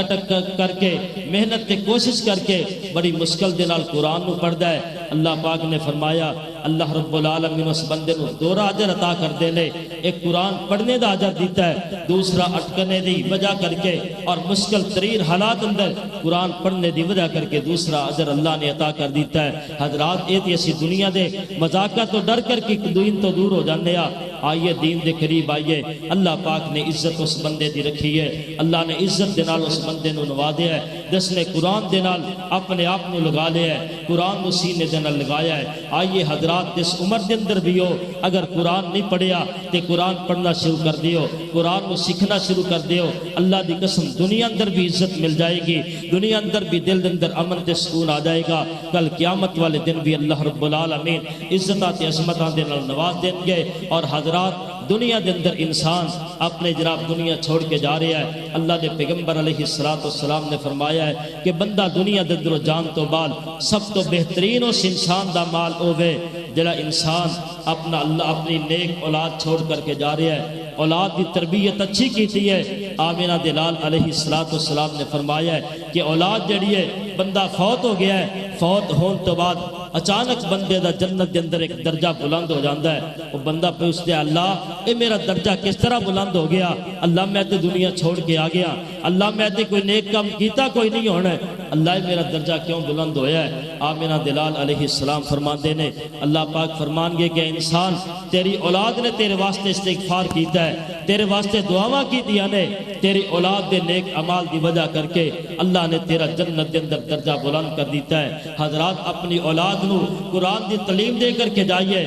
کر کے محنت تے کوشش کر کے بڑی مشکل دے نال قرآن نو پڑھدا ہے اللہ پاک نے فرمایا اللہ رب العالمین اس بندے نو دورہ اجر عطا کر دینے ایک قرآن پڑھنے دا اجر دیتا ہے دوسرا اٹکنے دی وجہ کر کے اور مشکل ترین حالات اندر قرآن پڑھنے دی وجہ کر کے دوسرا اجر اللہ نے عطا کر دیتا ہے حضرات ایتی ایسی دنیا دے مذاقہ تو ڈر کر کے دین تو دور ہو جانے آئیے دین دے قریب آئیے اللہ پاک نے عزت اس بندے دی رکھی ہے اللہ نے عزت دے نال اس بندے نو نوازیا ہے جس نے قرآن دے نال اپنے آپ نو لگا لیا ہے قرآن نو سینے دے نال لگایا ہے آئیے حضرات جس عمر دے اندر بھی ہو اگر قرآن نہیں پڑھیا تے قرآن پڑھنا شروع کر دیو قرآن کو سیکھنا شروع کر دیو اللہ دی قسم دنیا اندر بھی عزت مل جائے گی دنیا اندر بھی دل اندر امن تے سکون آ جائے گا کل قیامت والے دن بھی اللہ رب العالمین عزتاں تے عظمتاں دے نال نواز دیں گے اور حضرات دنیا دے اندر انسان اپنے جناب دنیا چھوڑ کے جا رہا ہے۔ اللہ دے پیغمبر علیہ السلام نے فرمایا ہے کہ بندہ دنیا دے اندر جان تو بال سب تو بہترین اس انسان دا مال ہوے جڑا انسان اپنی نیک اولاد چھوڑ کر کے جا رہا ہے، اولاد کی تربیت اچھی کیتی ہے۔ آمینہ دلال علیہ السلام نے فرمایا ہے کہ اولاد جڑی ہے بندہ فوت ہو گیا ہے، فوت ہون تو بعد اچانک بندے دا جنت دے اندر ایک درجہ بلند ہو جاندہ ہے۔ وہ بندہ پوچھتے ہیں اللہ اے میرا درجہ کس طرح بلند ہو گیا؟ اللہ میں تے دنیا چھوڑ کے آ گیا، اللہ میں تے کوئی نیک کام کیتا کوئی نہیں ہونا ہے، اللہ میرا درجہ کیوں بلند ہویا ہے؟ آمینہ دلال علیہ السلام فرماندے نے اللہ پاک فرمان گے کہ انسان تیری اولاد نے تیرے واسطے استغفار کیتا ہے، تیرے واسطے دعاواں کی دیا نے، تیری اولاد دے نیک عمال دی وجہ کر کے اللہ نے تیرا جنت دے اندر درجہ بلند کر دیتا ہے۔ حضرات اپنی اولاد نو قرآن دی تعلیم دے کر کے جائیے،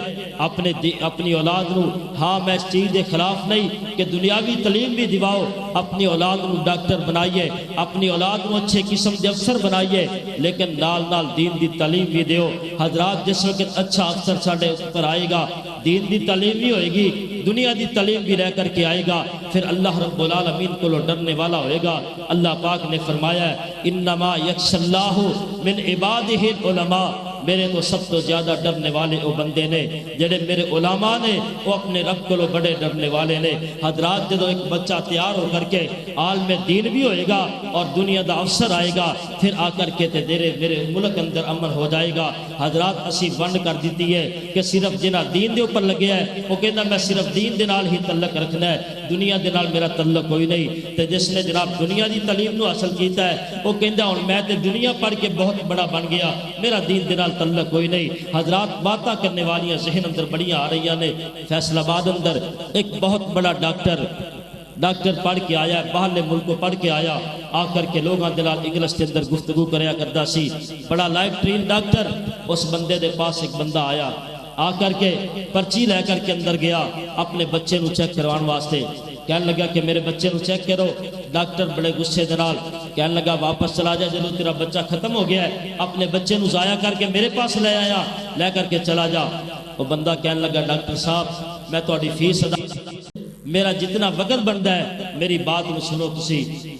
اپنی اولاد نو، ہاں میں اس چیز دے خلاف نہیں کہ دنیاوی تعلیم بھی دیواؤ، اپنی اولاد نو ڈاکٹر بنائیے، اپنی اولاد نو اچھے قسم دے افسر بنائیے، لیکن نال نال دین دی تعلیم بھی دیو۔ حضرات جس وقت اچھا افسر ساڑھے اوپر آئے گا، دین دی تعلیم بھی ہوئے گی، دنیا دی تعلیم بھی رہ کر کے آئے گا، پھر اللہ رب العالمین کو ڈرنے والا ہوئے گا۔ اللہ پاک نے فرمایا ہے انما یخشی اللہ من عبادہ العلماء، میرے تو سب تو زیادہ ڈرنے والے وہ بندے نے جڑے میرے علماء نے، وہ اپنے رب کو بڑے ڈرنے والے نے۔ حضرات جدو ایک بچہ تیار ہو کر کے عالم دین بھی ہوئے گا اور دنیا دا افسر آئے گا، پھر آ کر کے میرے ملک اندر امن ہو جائے گا۔ حضرات اسی ونڈ کر دیتی ہے کہ صرف جنہ دین دے اوپر لگے ہے وہ کہنا میں صرف دین دے نال ہی تعلق رکھنا ہے، دنیا دے نال میرا تعلق کوئی نہیں۔ تے جس نے جناب دنیا دی تعلیم نو حاصل کیتا ہے وہ کہندا ہن میں تے دنیا پڑھ کے بہت بڑا بن گیا، میرا دین دے نال تعلق کوئی نہیں۔ حضرات باتاں کرنے والیاں ذہن اندر بڑیاں آ رہی نے۔ فیصل آباد اندر ایک بہت بڑا ڈاکٹر پڑھ کے آیا ہے، باہرلے ملک کو پڑھ کے آیا، آ کر کے لوگاں دے نال انگلش کے اندر گفتگو کریا کردا سی، بڑا لائف ٹرین ڈاکٹر۔ اس بندے دے پاس ایک بندہ آیا، آ کر کے پرچی لے کر کے اندر گیا اپنے بچے نو چیک کروان واسطے، کہنے لگا کہ میرے بچے نو چیک کرو۔ ڈاکٹر بڑے غصے دے نال کہنے لگا واپس چلا جا، جدوں تیرا بچہ ختم ہو گیا ہے اپنے بچے نو ضائع کر کے میرے پاس لے آیا، لے کر کے چلا جا۔ وہ بندہ کہنے لگا ڈاکٹر صاحب میں تہاڈی فیس ادا، میرا جتنا وقت بنتا ہے میری بات نو سنو،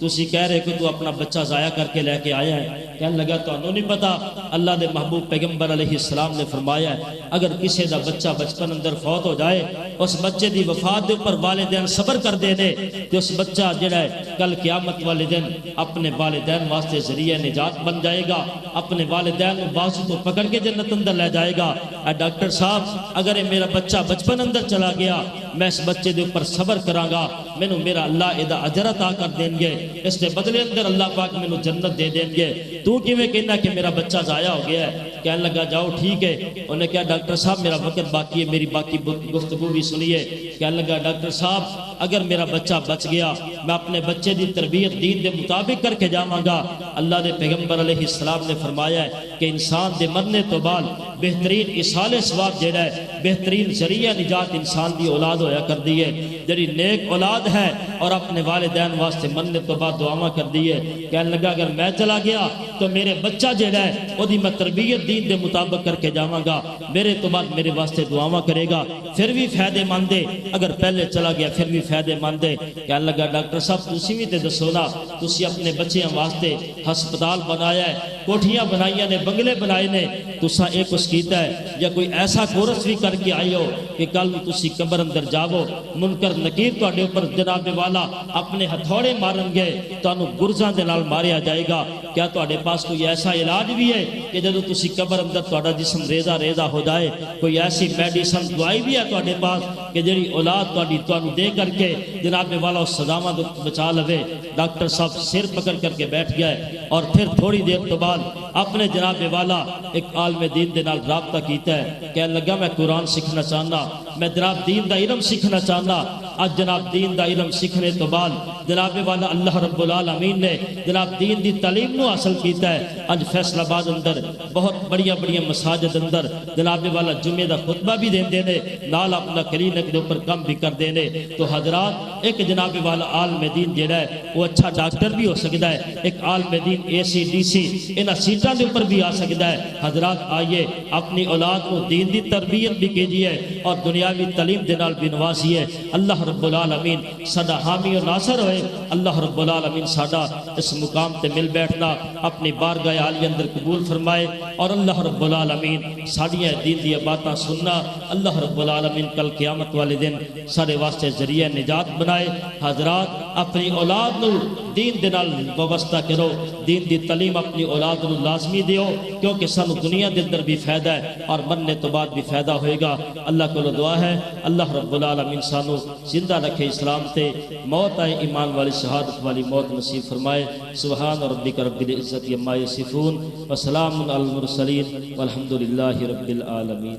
تسی کہہ رہے کہ تو اپنا بچہ ضائع کر کے لے کے آیا ہے۔ کہنے لگا تانوں نہیں پتا، اللہ دے محبوب پیغمبر علیہ السلام نے فرمایا ہے اگر کسی دا بچہ بچپن اندر فوت ہو جائے، اس بچے دی وفات دے اوپر والدین صبر کر دے نے، تو اس بچہ جڑا ہے کل قیامت والے دن اپنے والدین واسطے ذریعہ نجات بن جائے گا، اپنے والدین کو بازو تو پکڑ کے جنت اندر لے جائے گا۔ اے ڈاکٹر صاحب اگر یہ میرا بچہ بچپن اندر چلا گیا، میں اس بچے دے اوپر صبر کراں گا، مینوں میرا اللہ ادا اجر عطا کر دیں گے، اس کے بدلے اندر اللہ پاک مینوں جنت دے دیں گے، تو کیویں کہنا کہ میرا بچہ ضائع ہو گیا ہے؟ کہنے لگا جاؤ ٹھیک ہے۔ انہوں نے کہا ڈاکٹر صاحب میرا وقت باقی ہے، میری باقی گفتگو بھی سنیے۔ کہنے لگا ڈاکٹر صاحب اگر میرا بچہ بچ گیا، میں اپنے بچے دی تربیت دین دے مطابق کر کے جاواں گا۔ اللہ دے پیغمبر علیہ السلام نے فرمایا ہے کہ انسان دے مرنے تو بعد بہترین اصال ثواب جڑا ہے، بہترین ذریعہ نجات انسان دی اولاد ہویا کر دی ہے، جڑی نیک اولاد ہے اور اپنے والدین واسطے مرنے تو بعد دعاواں کر دی ہے۔ کہنے لگا اگر میں چلا گیا تو میرے بچہ جڑا ہے وہ دی میں تربیت دین دے مطابق کر کے جاواں گا، میرے تو بعد میرے واسطے دعاواں کرے گا، پھر بھی فائدے مند ہے، اگر پہلے چلا گیا پھر بھی فائدے مند ہے۔ کہنے لگا ڈاکٹر صاحب تسی بھی تے دسو نا، تسی اپنے بچیاں واسطے ہسپتال بنایا ہے، کوٹھیاں بنائیاں نے، بنگلے بنائے نے، تساں ایک کچھ کیتا ہے یا کوئی ایسا کورس بھی کر کے آئی ہو کہ کل تسی قبر اندر جاؤ منکر نکیر تواڈے اوپر جناب والا اپنے ہتھوڑے مارن گے، تانوں گرزاں دے نال ماریا جائے گا؟ کیا تواڈے پاس کوئی ایسا علاج بھی ہے کہ جدوں تسی قبر اندر تواڈا جسم ریزہ ریزہ ہو جائے، کوئی ایسی میڈیسن دوائی بھی ہے تواڈے پاس کہ جڑی اولاد تانوں دے کر کے جناب والا اس سزاواں تو بچا لوے؟ ڈاکٹر صاحب سر پکڑ کر کے بیٹھ گئے اور پھر تھوڑی دیر تو بعد اپنے جناب والا ایک عالم دین دے نال رابطہ کیتا ہے، کہنے لگا میں قرآن سیکھنا چاہنا، میں جناب دین دا علم سیکھنا چاہنا، اج جناب دین دا علم سیکھنے تو بعد جناب والا اللہ رب العالمین نے جناب دین دی تعلیم نو حاصل کیتا ہے. اج فیصل آباد اندر بہت بڑیاں بڑیاں مساجد اندر جناب والا جمعے دا خطبہ بھی دیندے نے نال اپنا کلینک دے اوپر کم بھی کر دینے. تو حضرات ایک جناب والا عالم دین جڑا ہے وہ اچھا ڈاکٹر بھی ہو سکتا ہے, ایک عالم دین اے سی ڈی سی انہاں سیٹاں دے اوپر بھی آ سکتا ہے. حضرات آئیے اپنی اولاد کو دین دی تربیت بھی کیجیے اور دنیاوی تعلیم دے نال بھی نوازیے. اللہ رب العالمین سدا حامی و ناصر ہوئے. اللہ رب العالمین ساڈا اس مقام تے مل بیٹھنا اپنی بارگاہ عالی اندر قبول فرمائے اور اللہ رب العالمین ساڈیاں دین دی باتاں سننا اللہ رب العالمین کل قیامت والے دن سارے واسطے ذریعہ نجات بنائے. حضرات اپنی اولاد نو دین دے نال وابستہ کرو, دین دی تعلیم اپنی اولاد نو لازمی دیو کیونکہ سانو دنیا دے اندر بھی فائدہ ہے اور مرنے تو بعد بھی فائدہ ہوئے گا. اللہ کو دعا ہے اللہ رب العالمین سانو زندہ رکھے اسلام تے, موت آئے ایمان والی شہادت والی موت نصیب فرمائے. سبحان ربک رب العزت عما یصفون وسلام علی المرسلین والحمد للہ رب العالمین.